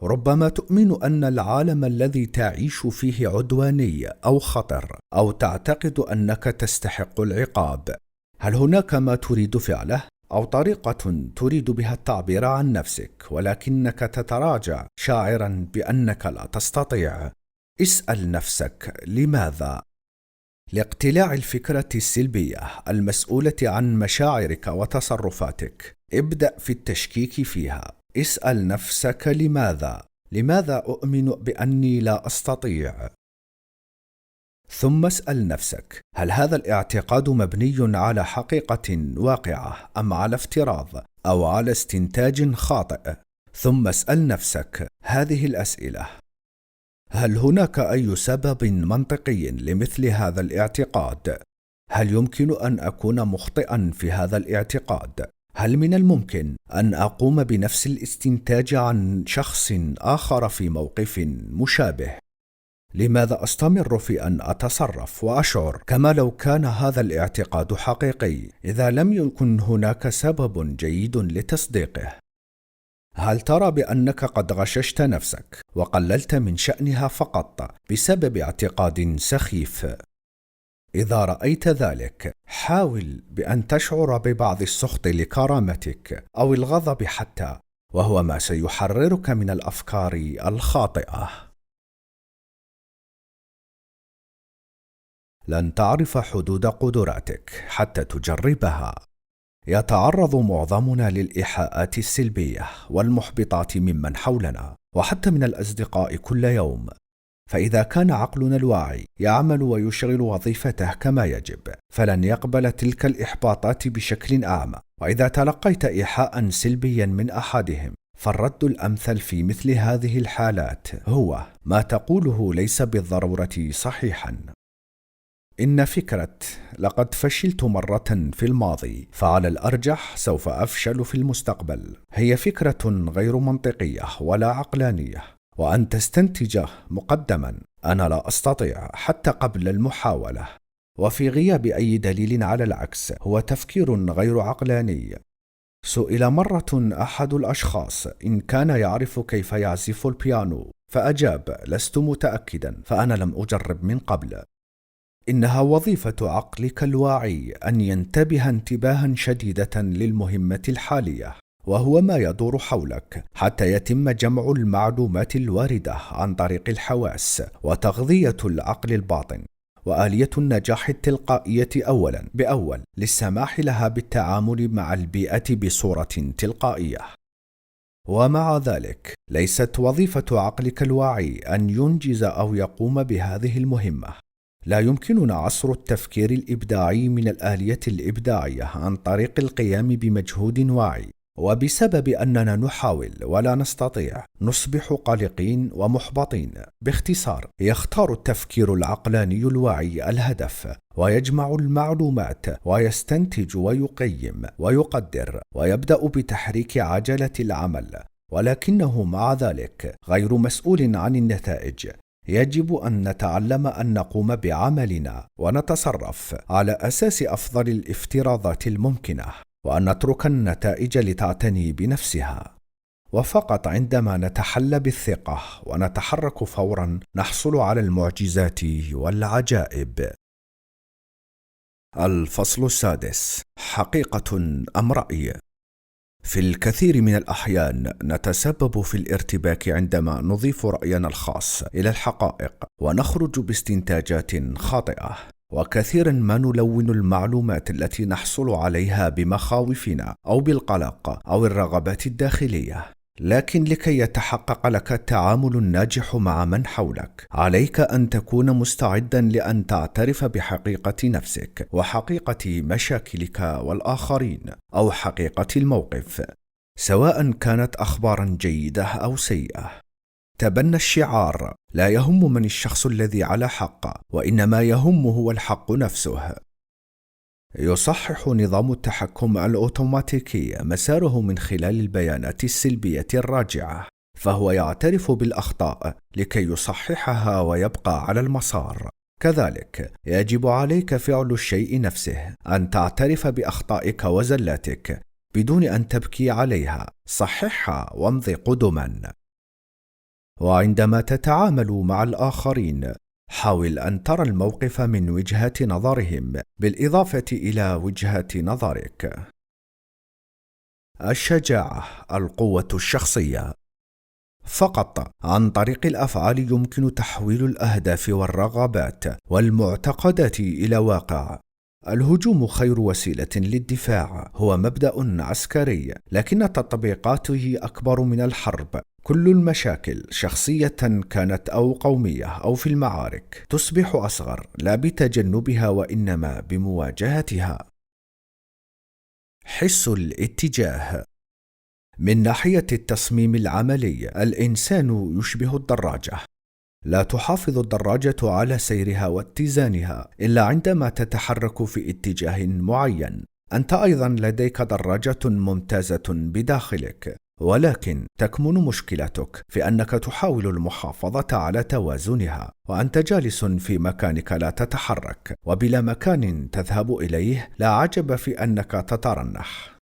ربما تؤمن أن العالم الذي تعيش فيه عدواني أو خطر، أو تعتقد أنك تستحق العقاب. هل هناك ما تريد فعله أو طريقة تريد بها التعبير عن نفسك ولكنك تتراجع شاعرا بأنك لا تستطيع؟ اسأل نفسك لماذا؟ لاقتلاع الفكرة السلبية المسؤولة عن مشاعرك وتصرفاتك، ابدأ في التشكيك فيها. اسأل نفسك لماذا أؤمن بأني لا أستطيع؟ ثم اسأل نفسك هل هذا الاعتقاد مبني على حقيقة واقعة أم على افتراض أو على استنتاج خاطئ؟ ثم اسأل نفسك هذه الأسئلة: هل هناك أي سبب منطقي لمثل هذا الاعتقاد؟ هل يمكن أن أكون مخطئا في هذا الاعتقاد؟ هل من الممكن أن أقوم بنفس الاستنتاج عن شخص آخر في موقف مشابه؟ لماذا أستمر في أن أتصرف وأشعر كما لو كان هذا الاعتقاد حقيقي إذا لم يكن هناك سبب جيد لتصديقه؟ هل ترى بأنك قد غششت نفسك وقللت من شأنها فقط بسبب اعتقاد سخيف؟ إذا رأيت ذلك، حاول بأن تشعر ببعض السخط لكرامتك أو الغضب حتى، وهو ما سيحررك من الأفكار الخاطئة. لن تعرف حدود قدراتك حتى تجربها. يتعرض معظمنا للإيحاءات السلبية والمحبطات ممن حولنا وحتى من الأصدقاء كل يوم، فإذا كان عقلنا الواعي يعمل ويشغل وظيفته كما يجب فلن يقبل تلك الإحباطات بشكل أعمى. وإذا تلقيت إيحاء سلبيا من أحدهم فالرد الأمثل في مثل هذه الحالات هو ما تقوله ليس بالضرورة صحيحا. إن فكرة لقد فشلت مرة في الماضي فعلى الأرجح سوف أفشل في المستقبل هي فكرة غير منطقية ولا عقلانية، وأن تستنتج مقدما أنا لا أستطيع حتى قبل المحاولة وفي غياب أي دليل على العكس هو تفكير غير عقلاني. سئل مرة أحد الأشخاص إن كان يعرف كيف يعزف البيانو فأجاب لست متأكدا فأنا لم أجرب من قبل. إنها وظيفة عقلك الواعي أن ينتبه انتباها شديدا للمهمة الحالية وهو ما يدور حولك حتى يتم جمع المعلومات الواردة عن طريق الحواس وتغذية العقل الباطن وآلية النجاح التلقائية أولا بأول للسماح لها بالتعامل مع البيئة بصورة تلقائية. ومع ذلك ليست وظيفة عقلك الواعي أن ينجز أو يقوم بهذه المهمة. لا يمكننا عصر التفكير الإبداعي من الآلية الإبداعية عن طريق القيام بمجهود واعي، وبسبب أننا نحاول ولا نستطيع نصبح قلقين ومحبطين. باختصار، يختار التفكير العقلاني الواعي الهدف ويجمع المعلومات ويستنتج ويقيم ويقدر ويبدأ بتحريك عجلة العمل، ولكنه مع ذلك غير مسؤول عن النتائج. يجب أن نتعلم أن نقوم بعملنا ونتصرف على أساس أفضل الافتراضات الممكنة، وأن نترك النتائج لتعتني بنفسها. وفقط عندما نتحلى بالثقة ونتحرك فورا نحصل على المعجزات والعجائب. الفصل السادس: حقيقة أم رأي؟ في الكثير من الأحيان نتسبب في الارتباك عندما نضيف رأينا الخاص إلى الحقائق ونخرج باستنتاجات خاطئة، وكثيرا ما نلون المعلومات التي نحصل عليها بمخاوفنا أو بالقلق أو الرغبات الداخلية. لكن لكي يتحقق لك التعامل الناجح مع من حولك عليك أن تكون مستعدا لأن تعترف بحقيقة نفسك وحقيقة مشاكلك والآخرين أو حقيقة الموقف، سواء كانت أخبارا جيدة أو سيئة. تبنى الشعار لا يهم من الشخص الذي على حق وإنما يهمه هو الحق نفسه. يصحح نظام التحكم الأوتوماتيكي مساره من خلال البيانات السلبية الراجعة، فهو يعترف بالأخطاء لكي يصححها ويبقى على المسار. كذلك يجب عليك فعل الشيء نفسه، أن تعترف بأخطائك وزلاتك بدون أن تبكي عليها، صححها وامضي قدما. وعندما تتعامل مع الآخرين حاول أن ترى الموقف من وجهة نظرهم بالإضافة إلى وجهة نظرك. الشجاعة، القوة الشخصية. فقط عن طريق الأفعال يمكن تحويل الأهداف والرغبات والمعتقدات إلى واقع. الهجوم خير وسيلة للدفاع، هو مبدأ عسكري لكن تطبيقاته أكبر من الحرب. كل المشاكل شخصية كانت أو قومية أو في المعارك تصبح أصغر لا بتجنبها وإنما بمواجهتها. حس الاتجاه. من ناحية التصميم العملي الإنسان يشبه الدراجة، لا تحافظ الدراجة على سيرها واتزانها إلا عندما تتحرك في اتجاه معين. أنت أيضا لديك دراجة ممتازة بداخلك، ولكن تكمن مشكلتك في أنك تحاول المحافظة على توازنها وأنت جالس في مكانك لا تتحرك وبلا مكان تذهب إليه. لا عجب في أنك تترنح.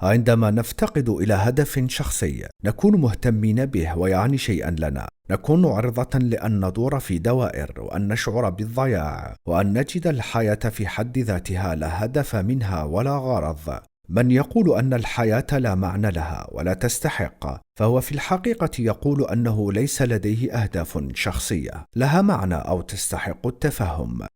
عندما نفتقد إلى هدف شخصي نكون مهتمين به ويعني شيئا لنا، نكون عرضة لأن ندور في دوائر وأن نشعر بالضياع وأن نجد الحياة في حد ذاتها لا هدف منها ولا غرض. من يقول أن الحياة لا معنى لها ولا تستحق فهو في الحقيقة يقول أنه ليس لديه أهداف شخصية لها معنى أو تستحق التفهم.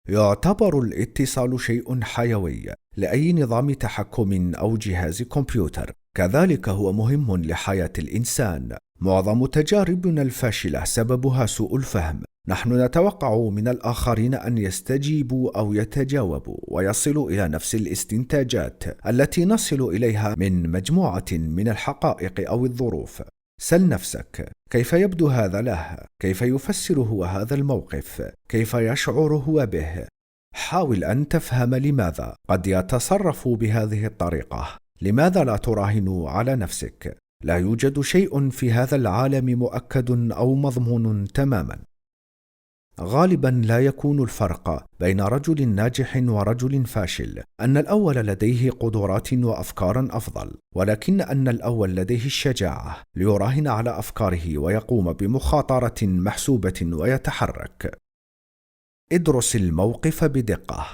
يعتبر الاتصال شيء حيوي لأي نظام تحكم أو جهاز كمبيوتر، كذلك هو مهم لحياة الإنسان. معظم تجاربنا الفاشلة سببها سوء الفهم. نحن نتوقع من الآخرين أن يستجيبوا أو يتجاوبوا ويصلوا إلى نفس الاستنتاجات التي نصل إليها من مجموعة من الحقائق أو الظروف. سل نفسك: كيف يبدو هذا له؟ كيف يفسر هو هذا الموقف؟ كيف يشعر هو به؟ حاول أن تفهم لماذا قد يتصرف بهذه الطريقة. لماذا لا تراهن على نفسك؟ لا يوجد شيء في هذا العالم مؤكد أو مضمون تماما. غالبا لا يكون الفرق بين رجل ناجح ورجل فاشل أن الأول لديه قدرات وأفكار أفضل، ولكن أن الأول لديه الشجاعة ليراهن على أفكاره ويقوم بمخاطرة محسوبة ويتحرك. ادرس الموقف بدقة.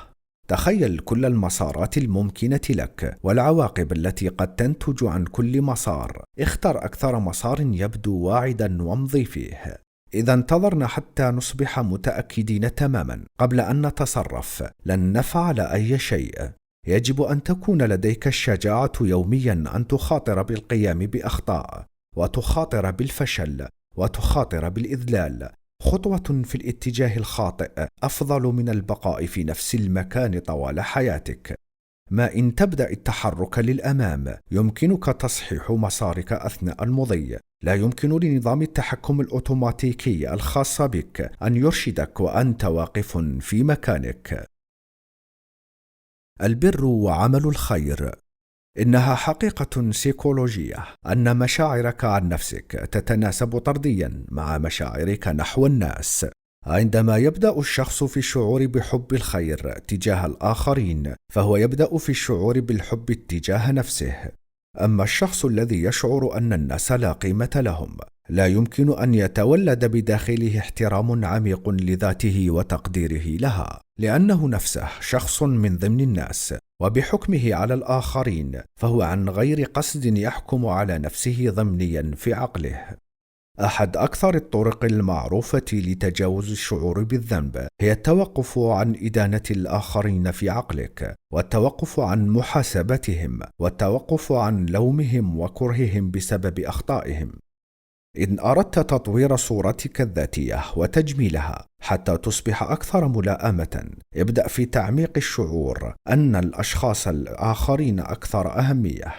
تخيل كل المسارات الممكنة لك والعواقب التي قد تنتج عن كل مسار. اختر أكثر مسار يبدو واعدا وامضي فيه. إذا انتظرنا حتى نصبح متأكدين تماما قبل أن نتصرف لن نفعل أي شيء. يجب أن تكون لديك الشجاعة يوميا أن تخاطر بالقيام بأخطاء، وتخاطر بالفشل، وتخاطر بالإذلال. خطوة في الاتجاه الخاطئ أفضل من البقاء في نفس المكان طوال حياتك. ما إن تبدأ التحرك للأمام يمكنك تصحيح مسارك أثناء المضي. لا يمكن لنظام التحكم الأوتوماتيكي الخاص بك أن يرشدك وأنت واقف في مكانك. البر وعمل الخير. إنها حقيقة سيكولوجية أن مشاعرك عن نفسك تتناسب طرديا مع مشاعرك نحو الناس. عندما يبدأ الشخص في الشعور بحب الخير تجاه الآخرين فهو يبدأ في الشعور بالحب تجاه نفسه. أما الشخص الذي يشعر أن الناس لا قيمة لهم لا يمكن أن يتولد بداخله احترام عميق لذاته وتقديره لها، لأنه نفسه شخص من ضمن الناس، وبحكمه على الآخرين فهو عن غير قصد يحكم على نفسه ضمنيا في عقله. أحد أكثر الطرق المعروفة لتجاوز الشعور بالذنب هي التوقف عن إدانة الآخرين في عقلك، والتوقف عن محاسبتهم، والتوقف عن لومهم وكرههم بسبب أخطائهم. إن أردت تطوير صورتك الذاتية وتجميلها حتى تصبح أكثر ملائمة، ابدأ في تعميق الشعور أن الأشخاص الآخرين أكثر أهمية.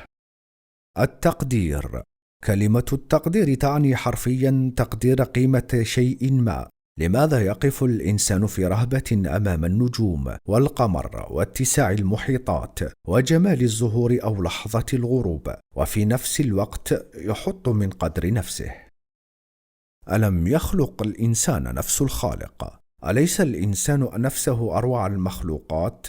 التقدير. كلمة التقدير تعني حرفيا تقدير قيمة شيء ما. لماذا يقف الإنسان في رهبة أمام النجوم والقمر واتساع المحيطات وجمال الزهور أو لحظة الغروب، وفي نفس الوقت يحط من قدر نفسه؟ ألم يخلق الإنسان نفس الخالق؟ أليس الإنسان نفسه أروع المخلوقات؟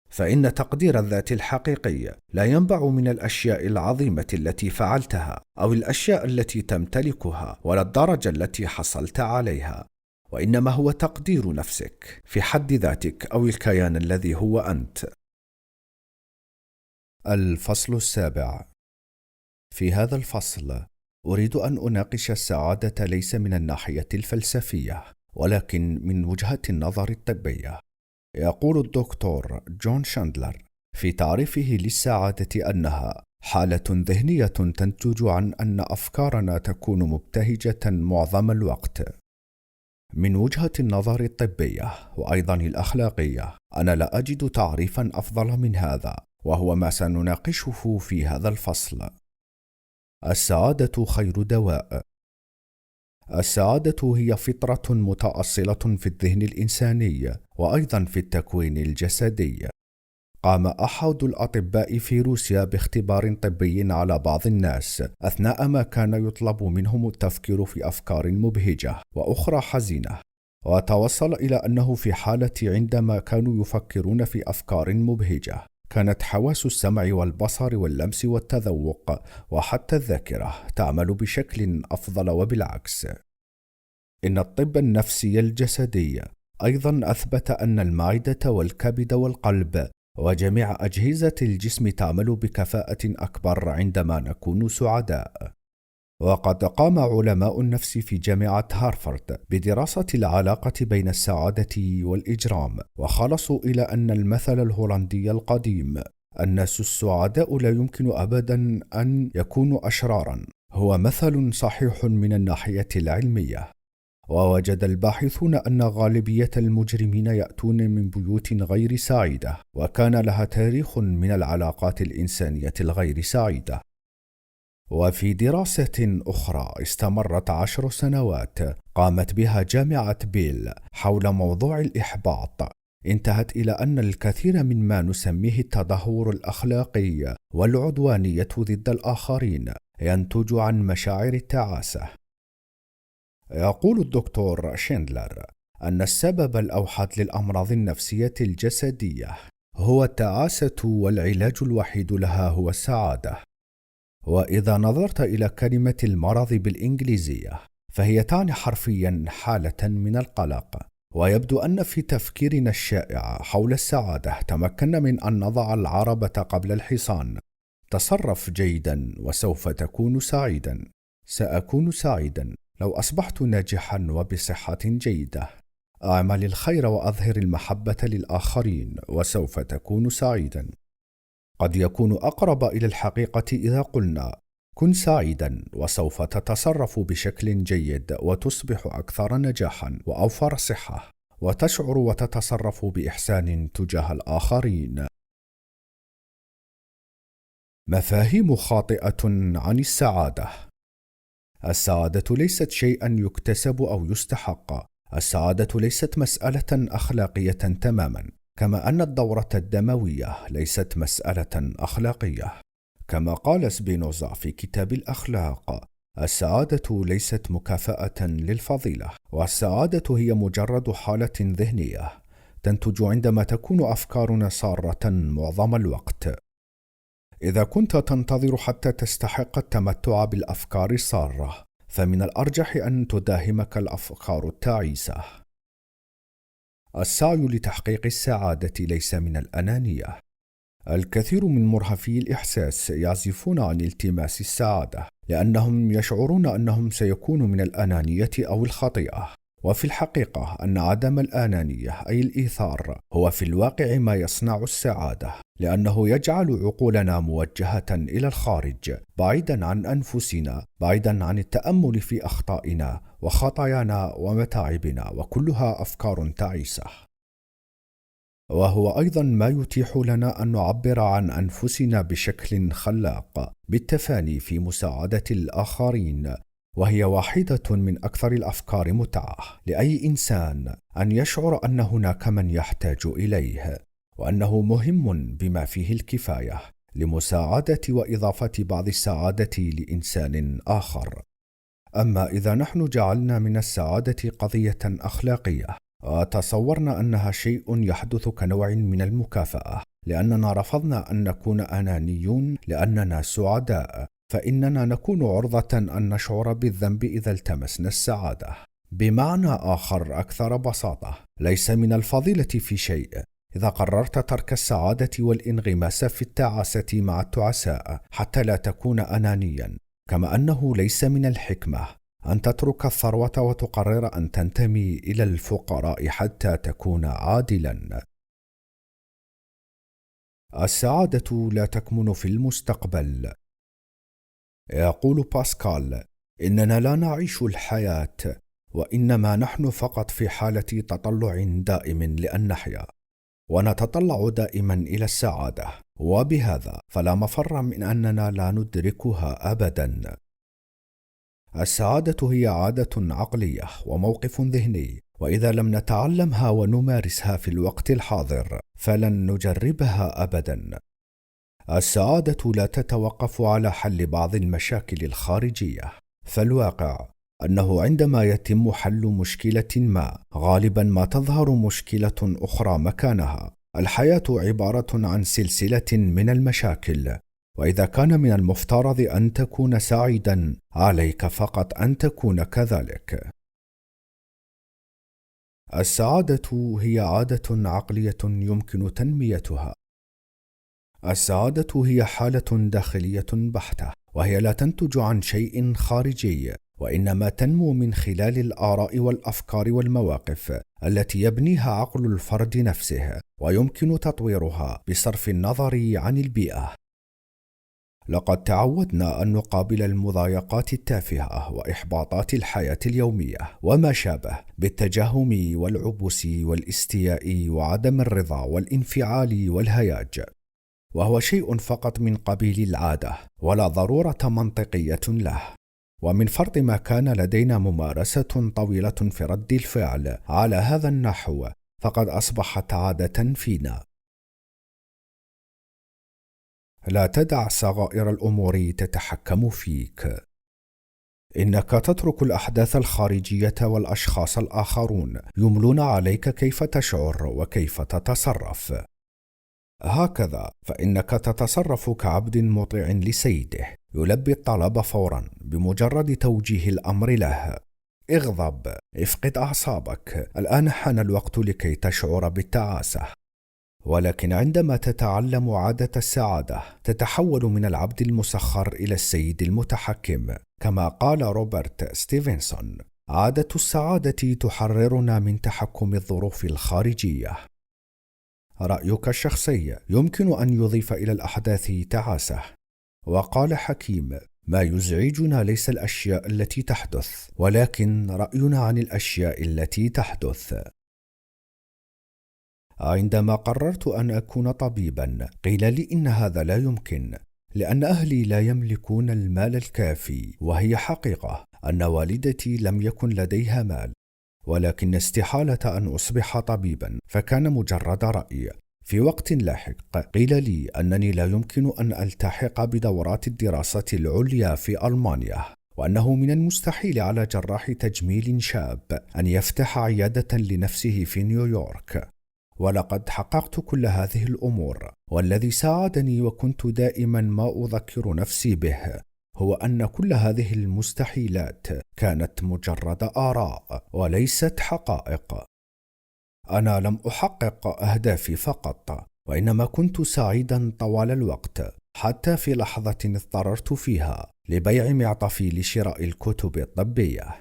فإن تقدير الذات الحقيقي لا ينبع من الأشياء العظيمة التي فعلتها أو الأشياء التي تمتلكها ولا الدرجة التي حصلت عليها، وإنما هو تقدير نفسك في حد ذاتك أو الكيان الذي هو أنت. الفصل 7. في هذا الفصل أريد أن أناقش السعادة ليس من الناحية الفلسفية ولكن من وجهة النظر الطبية. يقول الدكتور جون شاندلر في تعريفه للسعادة أنها حالة ذهنية تنتج عن أن أفكارنا تكون مبتهجة معظم الوقت. من وجهة النظر الطبية وأيضا الأخلاقية أنا لا أجد تعريفا أفضل من هذا، وهو ما سنناقشه في هذا الفصل. السعادة خير دواء. السعادة هي فطرة متأصلة في الذهن الإنساني وأيضا في التكوين الجسدي. قام أحد الأطباء في روسيا باختبار طبي على بعض الناس أثناء ما كان يطلب منهم التفكير في أفكار مبهجة وأخرى حزينة، وتوصل إلى أنه في حالة عندما كانوا يفكرون في أفكار مبهجة كانت حواس السمع والبصر واللمس والتذوق وحتى الذاكرة تعمل بشكل أفضل. وبالعكس، إن الطب النفسي الجسدي أيضا أثبت أن المعدة والكبد والقلب وجميع أجهزة الجسم تعمل بكفاءة أكبر عندما نكون سعداء. وقد قام علماء النفس في جامعة هارفارد بدراسة العلاقة بين السعادة والإجرام، وخلصوا إلى أن المثل الهولندي القديم الناس السعداء لا يمكن أبدا أن يكونوا أشرارا هو مثل صحيح من الناحية العلمية. ووجد الباحثون أن غالبية المجرمين يأتون من بيوت غير سعيدة، وكان لها تاريخ من العلاقات الإنسانية الغير سعيدة. وفي دراسة أخرى استمرت 10 سنوات قامت بها جامعة بيل حول موضوع الإحباط، انتهت إلى أن الكثير مما نسميه التدهور الأخلاقي والعدوانية ضد الآخرين ينتج عن مشاعر التعاسة. يقول الدكتور شيندلر أن السبب الأوحد للأمراض النفسية الجسدية هو التعاسة، والعلاج الوحيد لها هو السعادة. وإذا نظرت إلى كلمة المرض بالإنجليزية فهي تعني حرفيا حالة من القلق. ويبدو أن في تفكيرنا الشائع حول السعادة تمكنا من أن نضع العربة قبل الحصان. تصرف جيدا وسوف تكون سعيدا. سأكون سعيدا لو أصبحت ناجحا وبصحة جيدة. أعمل الخير وأظهر المحبة للآخرين وسوف تكون سعيدا. قد يكون أقرب إلى الحقيقة إذا قلنا كن سعيدا وسوف تتصرف بشكل جيد وتصبح أكثر نجاحا وأوفر صحة، وتشعر وتتصرف بإحسان تجاه الآخرين. مفاهيم خاطئة عن السعادة. السعادة ليست شيئا يكتسب أو يستحق. السعادة ليست مسألة أخلاقية تماما، كما أن الدورة الدموية ليست مسألة أخلاقية. كما قال سبينوزا في كتاب الأخلاق: السعادة ليست مكافأة للفضيلة، والسعادة هي مجرد حالة ذهنية تنتج عندما تكون أفكارنا سارة معظم الوقت. إذا كنت تنتظر حتى تستحق التمتع بالأفكار السارة، فمن الأرجح أن تداهمك الأفكار التعيسة. السعي لتحقيق السعادة ليس من الأنانية. الكثير من مرهفي الإحساس يعزفون عن التماس السعادة لأنهم يشعرون أنهم سيكونوا من الأنانية أو الخطيئة، وفي الحقيقة أن عدم الأنانية أي الإيثار هو في الواقع ما يصنع السعادة، لأنه يجعل عقولنا موجهة إلى الخارج، بعيدا عن أنفسنا، بعيدا عن التأمل في أخطائنا وخطايانا ومتاعبنا، وكلها أفكار تعيسة. وهو أيضا ما يتيح لنا أن نعبر عن أنفسنا بشكل خلاق بالتفاني في مساعدة الآخرين، وهي واحدة من أكثر الأفكار متعة لأي إنسان أن يشعر أن هناك من يحتاج إليه، وأنه مهم بما فيه الكفاية لمساعدة وإضافة بعض السعادة لإنسان آخر. أما إذا نحن جعلنا من السعادة قضية أخلاقية وتصورنا أنها شيء يحدث كنوع من المكافأة لأننا رفضنا أن نكون أنانيون لأننا سعداء، فإننا نكون عرضة أن نشعر بالذنب إذا التمسنا السعادة. بمعنى آخر أكثر بساطة، ليس من الفضيلة في شيء إذا قررت ترك السعادة والانغماس في التعاسة مع التعساء حتى لا تكون أنانيا، كما أنه ليس من الحكمة أن تترك الثروة وتقرر أن تنتمي إلى الفقراء حتى تكون عادلا. السعادة لا تكمن في المستقبل. يقول باسكال: إننا لا نعيش الحياة، وإنما نحن فقط في حالة تطلع دائم لأن نحيا، ونتطلع دائما إلى السعادة، وبهذا فلا مفر من أننا لا ندركها أبدا. السعادة هي عادة عقلية وموقف ذهني، وإذا لم نتعلمها ونمارسها في الوقت الحاضر فلن نجربها أبدا. السعادة لا تتوقف على حل بعض المشاكل الخارجية، فالواقع أنه عندما يتم حل مشكلة ما غالبا ما تظهر مشكلة أخرى مكانها. الحياة عبارة عن سلسلة من المشاكل، وإذا كان من المفترض أن تكون سعيدا عليك فقط أن تكون كذلك. السعادة هي عادة عقلية يمكن تنميتها. السعادة هي حالة داخلية بحتة، وهي لا تنتج عن شيء خارجي، وإنما تنمو من خلال الآراء والأفكار والمواقف التي يبنيها عقل الفرد نفسه، ويمكن تطويرها بصرف النظر عن البيئة. لقد تعودنا أن نقابل المضايقات التافهة وإحباطات الحياة اليومية وما شابه بالتجهم والعبث والاستياء وعدم الرضا والانفعال والهياج، وهو شيء فقط من قبيل العادة ولا ضرورة منطقية له. ومن فرط ما كان لدينا ممارسة طويلة في رد الفعل على هذا النحو، فقد أصبحت عادة فينا. لا تدع صغائر الأمور تتحكم فيك. إنك تترك الأحداث الخارجية والأشخاص الآخرون يملون عليك كيف تشعر وكيف تتصرف. هكذا فإنك تتصرف كعبد مطيع لسيده، يلبي الطلب فورا بمجرد توجيه الأمر له. اغضب، افقد أعصابك، الآن حان الوقت لكي تشعر بالتعاسة. ولكن عندما تتعلم عادة السعادة تتحول من العبد المسخر إلى السيد المتحكم. كما قال روبرت ستيفنسون: عادة السعادة تحررنا من تحكم الظروف الخارجية. رأيك الشخصي يمكن أن يضيف إلى الأحداث تعاسة. وقال حكيم: ما يزعجنا ليس الأشياء التي تحدث، ولكن رأينا عن الأشياء التي تحدث. عندما قررت أن أكون طبيبا قيل لي إن هذا لا يمكن، لأن أهلي لا يملكون المال الكافي، وهي حقيقة أن والدتي لم يكن لديها مال، ولكن استحالة أن أصبح طبيبا، فكان مجرد رأي. في وقت لاحق قيل لي أنني لا يمكن أن ألتحق بدورات الدراسة العليا في ألمانيا، وأنه من المستحيل على جراح تجميل شاب أن يفتح عيادة لنفسه في نيويورك. ولقد حققت كل هذه الأمور، والذي ساعدني وكنت دائما ما أذكر نفسي به هو أن كل هذه المستحيلات كانت مجرد آراء وليست حقائق. أنا لم أحقق أهدافي فقط، وإنما كنت سعيدا طوال الوقت، حتى في لحظة اضطررت فيها لبيع معطفي لشراء الكتب الطبية.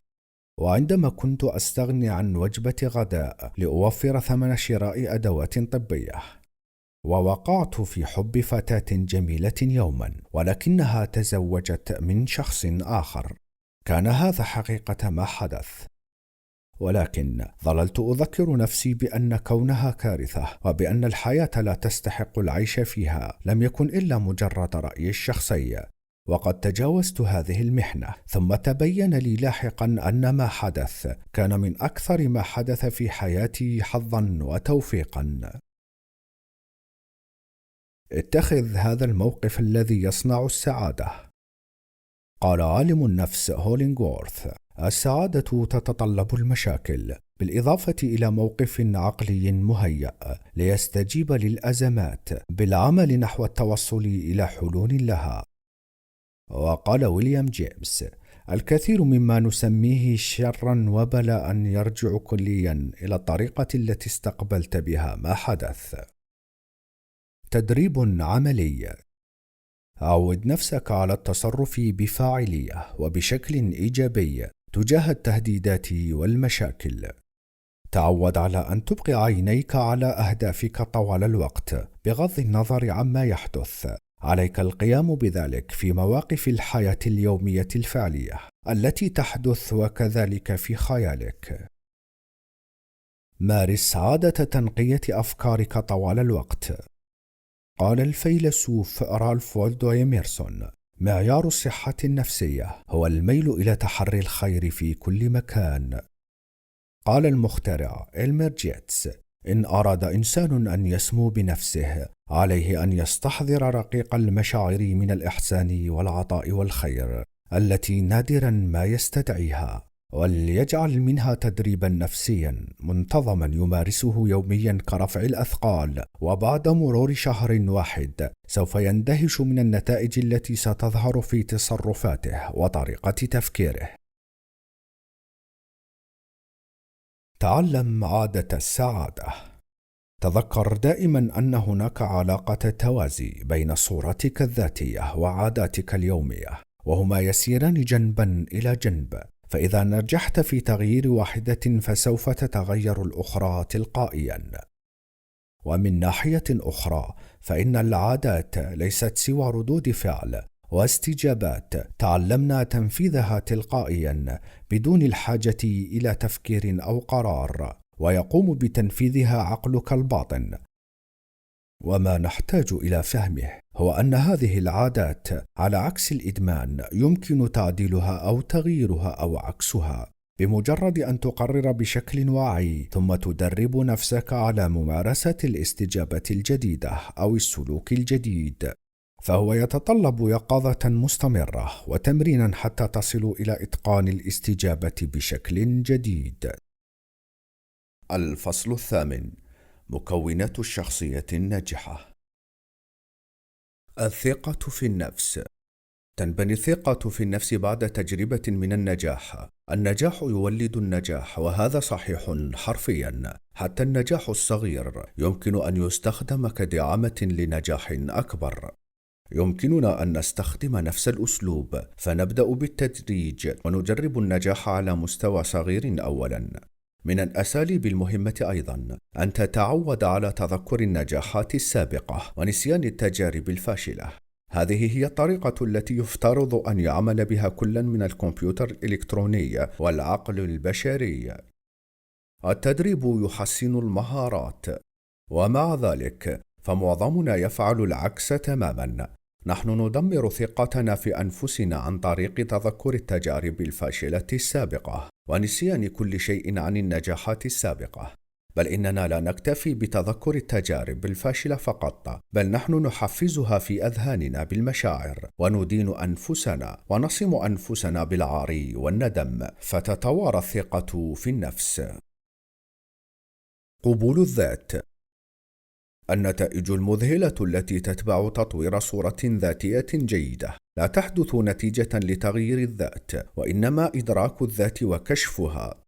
وعندما كنت أستغني عن وجبة غداء لأوفر ثمن شراء أدوات طبية. ووقعت في حب فتاة جميلة يوما، ولكنها تزوجت من شخص آخر. كان هذا حقيقة ما حدث، ولكن ظللت أذكر نفسي بأن كونها كارثة، وبأن الحياة لا تستحق العيش فيها لم يكن إلا مجرد رأيي الشخصي. وقد تجاوزت هذه المحنة، ثم تبين لي لاحقا أن ما حدث كان من أكثر ما حدث في حياتي حظا وتوفيقا. اتخذ هذا الموقف الذي يصنع السعادة. قال عالم النفس هولينغورث: السعادة تتطلب المشاكل، بالإضافة إلى موقف عقلي مهيأ ليستجيب للأزمات، بالعمل نحو التوصل إلى حلول لها. وقال ويليام جيمس: الكثير مما نسميه شرا وبلاء يرجع كليا إلى الطريقة التي استقبلت بها ما حدث. تدريب عملي: عود نفسك على التصرف بفاعلية وبشكل إيجابي تجاه التهديدات والمشاكل. تعود على أن تبقي عينيك على أهدافك طوال الوقت بغض النظر عما يحدث. عليك القيام بذلك في مواقف الحياة اليومية الفعلية التي تحدث، وكذلك في خيالك. مارس عادة تنقية أفكارك طوال الوقت. قال الفيلسوف رالف والدو إيميرسون: معيار الصحة النفسية هو الميل إلى تحري الخير في كل مكان. قال المخترع إلمر جيتس: إن أراد إنسان أن يسمو بنفسه عليه أن يستحضر رقيق المشاعر من الإحسان والعطاء والخير التي نادرا ما يستدعيها، وليجعل منها تدريبا نفسيا منتظما يمارسه يوميا كرفع الأثقال، وبعد مرور شهر واحد سوف يندهش من النتائج التي ستظهر في تصرفاته وطريقة تفكيره. تعلم عادة السعادة. تذكر دائما أن هناك علاقة توازي بين صورتك الذاتية وعاداتك اليومية، وهما يسيران جنبا إلى جنب، فإذا نجحت في تغيير واحدة فسوف تتغير الأخرى تلقائيا. ومن ناحية أخرى فإن العادات ليست سوى ردود فعل واستجابات تعلمنا تنفيذها تلقائيا بدون الحاجة إلى تفكير أو قرار، ويقوم بتنفيذها عقلك الباطن. وما نحتاج إلى فهمه هو أن هذه العادات على عكس الإدمان يمكن تعديلها أو تغييرها أو عكسها بمجرد أن تقرر بشكل واعي ثم تدرب نفسك على ممارسة الاستجابة الجديدة أو السلوك الجديد، فهو يتطلب يقظة مستمرة وتمرينا حتى تصل إلى إتقان الاستجابة بشكل جديد. الفصل الثامن: مكونات الشخصية الناجحة. الثقة في النفس. تنبني الثقة في النفس بعد تجربة من النجاح. النجاح يولد النجاح، وهذا صحيح حرفيا. حتى النجاح الصغير يمكن أن يستخدم كدعامة لنجاح أكبر. يمكننا أن نستخدم نفس الأسلوب، فنبدأ بالتدريج ونجرب النجاح على مستوى صغير أولا. من الأساليب المهمة أيضا أن تتعود على تذكر النجاحات السابقة ونسيان التجارب الفاشلة. هذه هي الطريقة التي يفترض أن يعمل بها كل من الكمبيوتر الإلكتروني والعقل البشري. التدريب يحسن المهارات، ومع ذلك فمعظمنا يفعل العكس تماما. نحن ندمر ثقتنا في أنفسنا عن طريق تذكر التجارب الفاشلة السابقة ونسيان كل شيء عن النجاحات السابقة. بل إننا لا نكتفي بتذكر التجارب الفاشلة فقط، بل نحن نحفزها في أذهاننا بالمشاعر وندين أنفسنا ونصم أنفسنا بالعار والندم، فتتوارى الثقة في النفس. قبول الذات. النتائج المذهلة التي تتبع تطوير صورة ذاتية جيدة لا تحدث نتيجة لتغيير الذات، وإنما إدراك الذات وكشفها.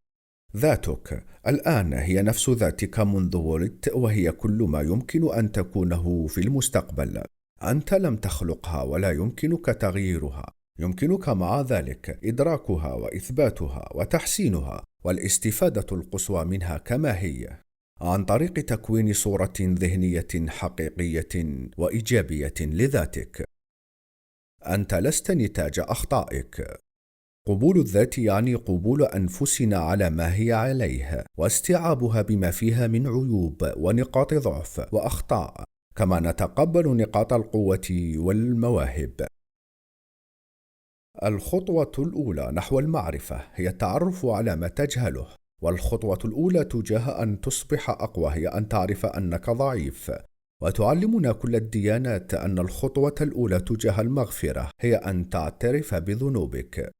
ذاتك الآن هي نفس ذاتك منذ ولدت، وهي كل ما يمكن أن تكونه في المستقبل. أنت لم تخلقها ولا يمكنك تغييرها، يمكنك مع ذلك إدراكها وإثباتها وتحسينها والاستفادة القصوى منها كما هي، عن طريق تكوين صورة ذهنية حقيقية وإيجابية لذاتك. أنت لست نتاج أخطائك. قبول الذات يعني قبول أنفسنا على ما هي عليه، واستيعابها بما فيها من عيوب ونقاط ضعف وأخطاء، كما نتقبل نقاط القوة والمواهب. الخطوة الأولى نحو المعرفة هي التعرف على ما تجهله، والخطوة الأولى تجاه أن تصبح أقوى هي أن تعرف أنك ضعيف. وتعلمنا كل الديانات أن الخطوة الأولى تجاه المغفرة هي أن تعترف بذنوبك.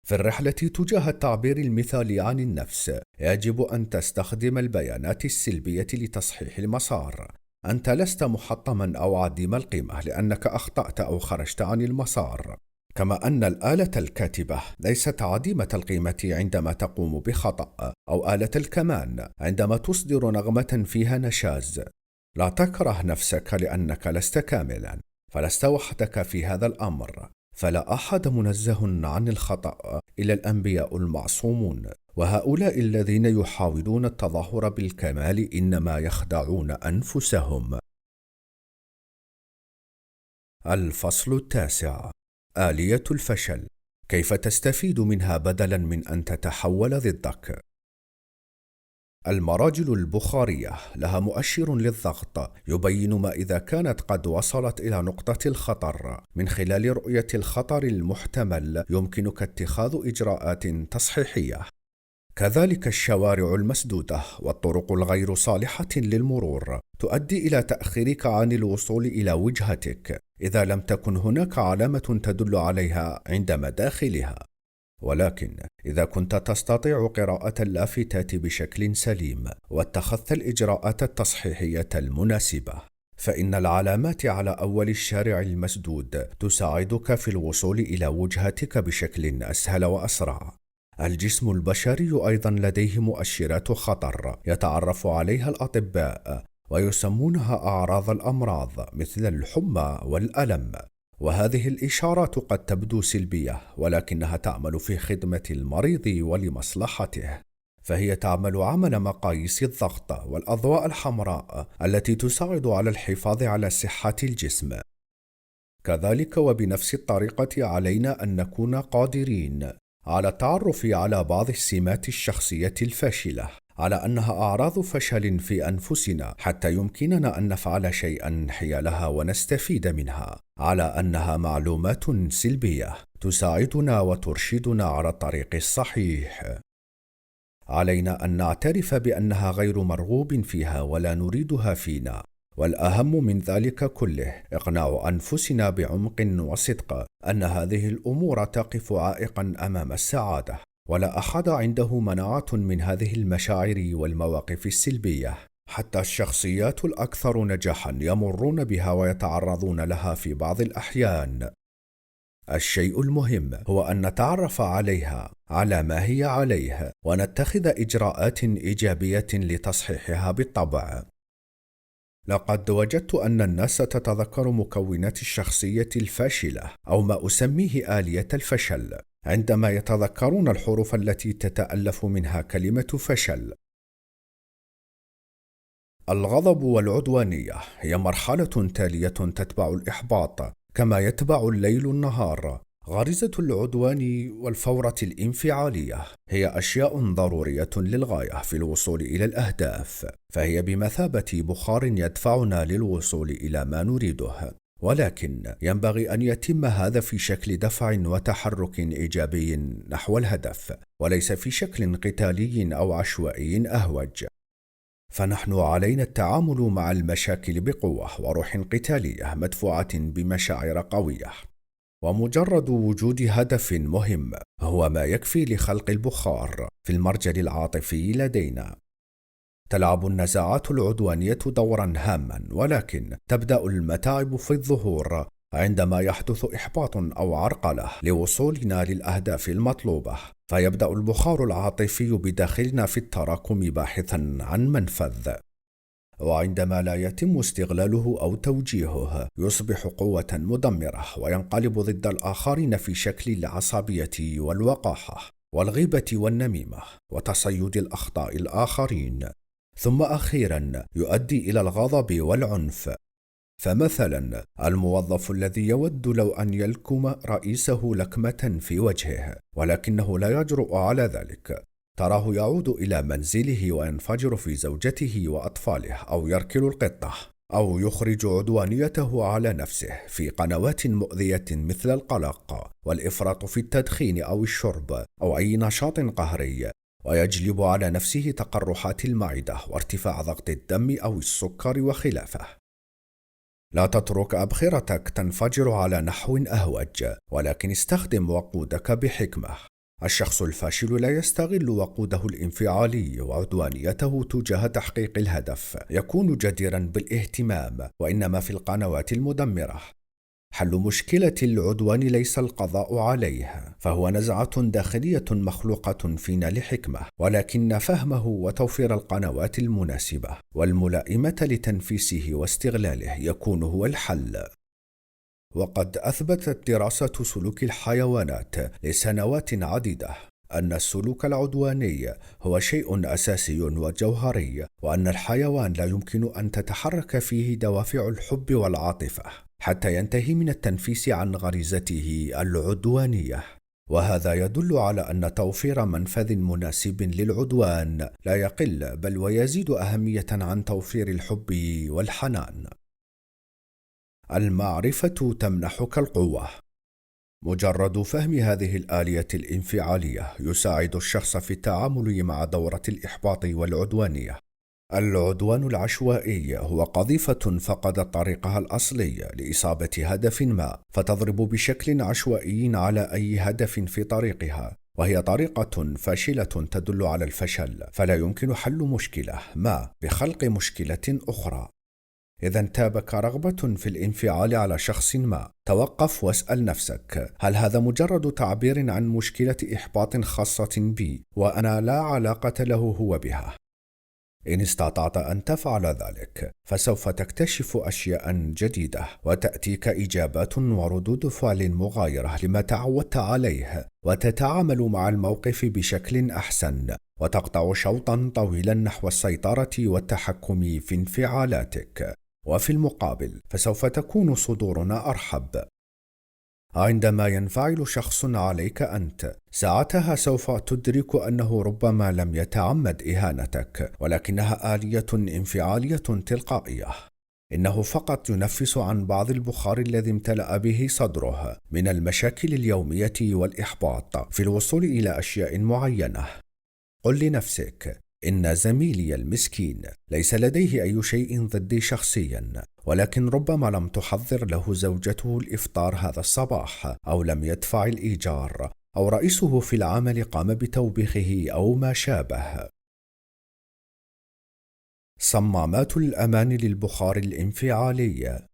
في الرحلة تجاه التعبير المثالي عن النفس يجب أن تستخدم البيانات السلبية لتصحيح المسار. أنت لست محطما أو عديم القيمة لأنك أخطأت أو خرجت عن المسار، كما أن الآلة الكاتبة ليست عديمة القيمة عندما تقوم بخطأ، أو آلة الكمان عندما تصدر نغمة فيها نشاز. لا تكره نفسك لأنك لست كاملا، فلست وحدك في هذا الأمر، فلا أحد منزه عن الخطأ إلا الأنبياء المعصومون، وهؤلاء الذين يحاولون التظاهر بالكمال إنما يخدعون أنفسهم. الفصل التاسع: آلية الفشل، كيف تستفيد منها بدلا من أن تتحول ضدك. المراجل البخارية لها مؤشر للضغط يبين ما إذا كانت قد وصلت إلى نقطة الخطر. من خلال رؤية الخطر المحتمل يمكنك اتخاذ إجراءات تصحيحية. كذلك الشوارع المسدودة والطرق الغير صالحة للمرور تؤدي إلى تأخيرك عن الوصول إلى وجهتك إذا لم تكن هناك علامة تدل عليها عند مداخلها. ولكن إذا كنت تستطيع قراءة اللافتات بشكل سليم واتخذت الإجراءات التصحيحية المناسبة، فإن العلامات على أول الشارع المسدود تساعدك في الوصول إلى وجهتك بشكل أسهل وأسرع. الجسم البشري أيضا لديه مؤشرات خطر يتعرف عليها الأطباء ويسمونها أعراض الأمراض مثل الحمى والألم، وهذه الإشارات قد تبدو سلبية ولكنها تعمل في خدمة المريض ولمصلحته، فهي تعمل عمل مقاييس الضغط والأضواء الحمراء التي تساعد على الحفاظ على صحة الجسم. كذلك وبنفس الطريقة علينا أن نكون قادرين على التعرف على بعض السمات الشخصية الفاشلة على أنها أعراض فشل في أنفسنا حتى يمكننا أن نفعل شيئا حيالها ونستفيد منها، على أنها معلومات سلبية تساعدنا وترشدنا على الطريق الصحيح. علينا أن نعترف بأنها غير مرغوب فيها ولا نريدها فينا، والأهم من ذلك كله إقناع أنفسنا بعمق وصدق أن هذه الأمور تقف عائقا أمام السعادة، ولا أحد عنده مناعة من هذه المشاعر والمواقف السلبية. حتى الشخصيات الأكثر نجاحا يمرون بها ويتعرضون لها في بعض الأحيان. الشيء المهم هو أن نتعرف عليها على ما هي عليه ونتخذ إجراءات إيجابية لتصحيحها بالطبع. لقد وجدت أن الناس تتذكر مكونات الشخصية الفاشلة أو ما أسميه آلية الفشل عندما يتذكرون الحروف التي تتألف منها كلمة فشل. الغضب والعدوانية هي مرحلة تالية تتبع الإحباط كما يتبع الليل النهار. غريزة العدوان والفورة الانفعالية هي أشياء ضرورية للغاية في الوصول إلى الأهداف، فهي بمثابة بخار يدفعنا للوصول إلى ما نريده، ولكن ينبغي أن يتم هذا في شكل دفع وتحرك إيجابي نحو الهدف، وليس في شكل قتالي أو عشوائي أهوج. فنحن علينا التعامل مع المشاكل بقوة وروح قتالية مدفوعة بمشاعر قوية، ومجرد وجود هدف مهم هو ما يكفي لخلق البخار في المرجل العاطفي لدينا. تلعب النزاعات العدوانية دورا هاما، ولكن تبدأ المتاعب في الظهور عندما يحدث إحباط أو عرقلة لوصولنا للأهداف المطلوبة، فيبدأ البخار العاطفي بداخلنا في التراكم باحثا عن منفذ، وعندما لا يتم استغلاله أو توجيهه يصبح قوة مدمرة وينقلب ضد الآخرين في شكل العصبية والوقاحة والغيبة والنميمة وتصيد الأخطاء الآخرين، ثم أخيرا يؤدي إلى الغضب والعنف. فمثلا الموظف الذي يود لو أن يلكم رئيسه لكمة في وجهه ولكنه لا يجرؤ على ذلك، تراه يعود إلى منزله وينفجر في زوجته وأطفاله، أو يركل القطة، أو يخرج عدوانيته على نفسه في قنوات مؤذية مثل القلق والإفراط في التدخين أو الشرب أو أي نشاط قهري، ويجلب على نفسه تقرحات المعدة وارتفاع ضغط الدم أو السكر وخلافه. لا تترك أبخرتك تنفجر على نحو أهوج، ولكن استخدم وقودك بحكمة. الشخص الفاشل لا يستغل وقوده الانفعالي وعدوانيته تجاه تحقيق الهدف يكون جديرا بالاهتمام، وإنما في القنوات المدمرة. حل مشكلة العدوان ليس القضاء عليه، فهو نزعة داخلية مخلوقة فينا لحكمة، ولكن فهمه وتوفير القنوات المناسبة والملائمة لتنفيسه واستغلاله يكون هو الحل. وقد أثبتت دراسة سلوك الحيوانات لسنوات عديدة أن السلوك العدواني هو شيء أساسي وجوهري، وأن الحيوان لا يمكن أن تتحرك فيه دوافع الحب والعاطفة حتى ينتهي من التنفيس عن غريزته العدوانية. وهذا يدل على أن توفير منفذ مناسب للعدوان لا يقل بل ويزيد أهمية عن توفير الحب والحنان. المعرفة تمنحك القوة. مجرد فهم هذه الآلية الانفعالية يساعد الشخص في التعامل مع دورة الإحباط والعدوانية. العدوان العشوائي هو قذيفة فقدت طريقها الأصلي لإصابة هدف ما، فتضرب بشكل عشوائي على أي هدف في طريقها، وهي طريقة فاشلة تدل على الفشل، فلا يمكن حل مشكلة ما بخلق مشكلة أخرى. إذا انتابك رغبة في الانفعال على شخص ما، توقف واسأل نفسك: هل هذا مجرد تعبير عن مشكلة إحباط خاصة بي وأنا لا علاقة له هو بها؟ إن استطعت أن تفعل ذلك فسوف تكتشف أشياء جديدة، وتأتيك إجابات وردود فعل مغايرة لما تعودت عليه، وتتعامل مع الموقف بشكل أحسن، وتقطع شوطا طويلا نحو السيطرة والتحكم في انفعالاتك. وفي المقابل فسوف تكون صدورنا أرحب. عندما ينفعل شخص عليك أنت، ساعتها سوف تدرك أنه ربما لم يتعمد إهانتك، ولكنها آلية انفعالية تلقائية. إنه فقط ينفس عن بعض البخار الذي امتلأ به صدره من المشاكل اليومية والإحباط في الوصول إلى أشياء معينة. قل لنفسك: إن زميلي المسكين ليس لديه أي شيء ضدي شخصيا، ولكن ربما لم تحضر له زوجته الإفطار هذا الصباح، أو لم يدفع الإيجار، أو رئيسه في العمل قام بتوبيخه أو ما شابه. صمامات الأمان للبخار الانفعالي.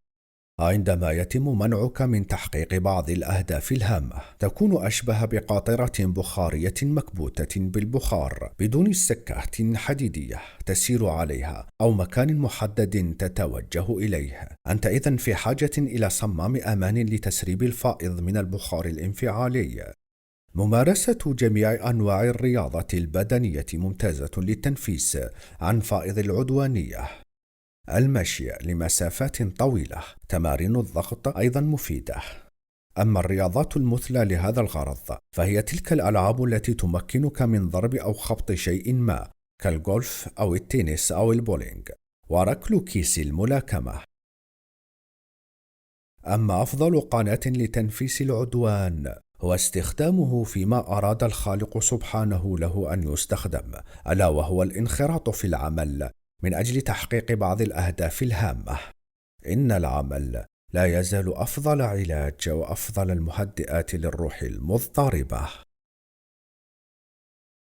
عندما يتم منعك من تحقيق بعض الأهداف الهامة، تكون أشبه بقاطرة بخارية مكبوتة بالبخار بدون سكة حديدية تسير عليها أو مكان محدد تتوجه إليه. أنت إذن في حاجة إلى صمام أمان لتسريب الفائض من البخار الانفعالي. ممارسة جميع أنواع الرياضة البدنية ممتازة للتنفيس عن فائض العدوانية. المشي لمسافات طويلة، تمارين الضغط أيضا مفيدة. أما الرياضات المثلى لهذا الغرض فهي تلك الألعاب التي تمكنك من ضرب أو خبط شيء ما، كالجولف أو التنس أو البولينج، وركل كيس الملاكمة. أما أفضل قناة لتنفيس العدوان هو استخدامه فيما أراد الخالق سبحانه له أن يستخدم، ألا وهو الانخراط في العمل من أجل تحقيق بعض الأهداف الهامة. إن العمل لا يزال أفضل علاج وأفضل المهدئات للروح المضطربة.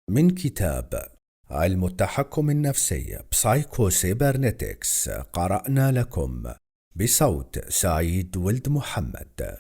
من كتاب علم التحكم النفسي Psycho-Cybernetics، قرأنا لكم بصوت سعيد ولد محمد.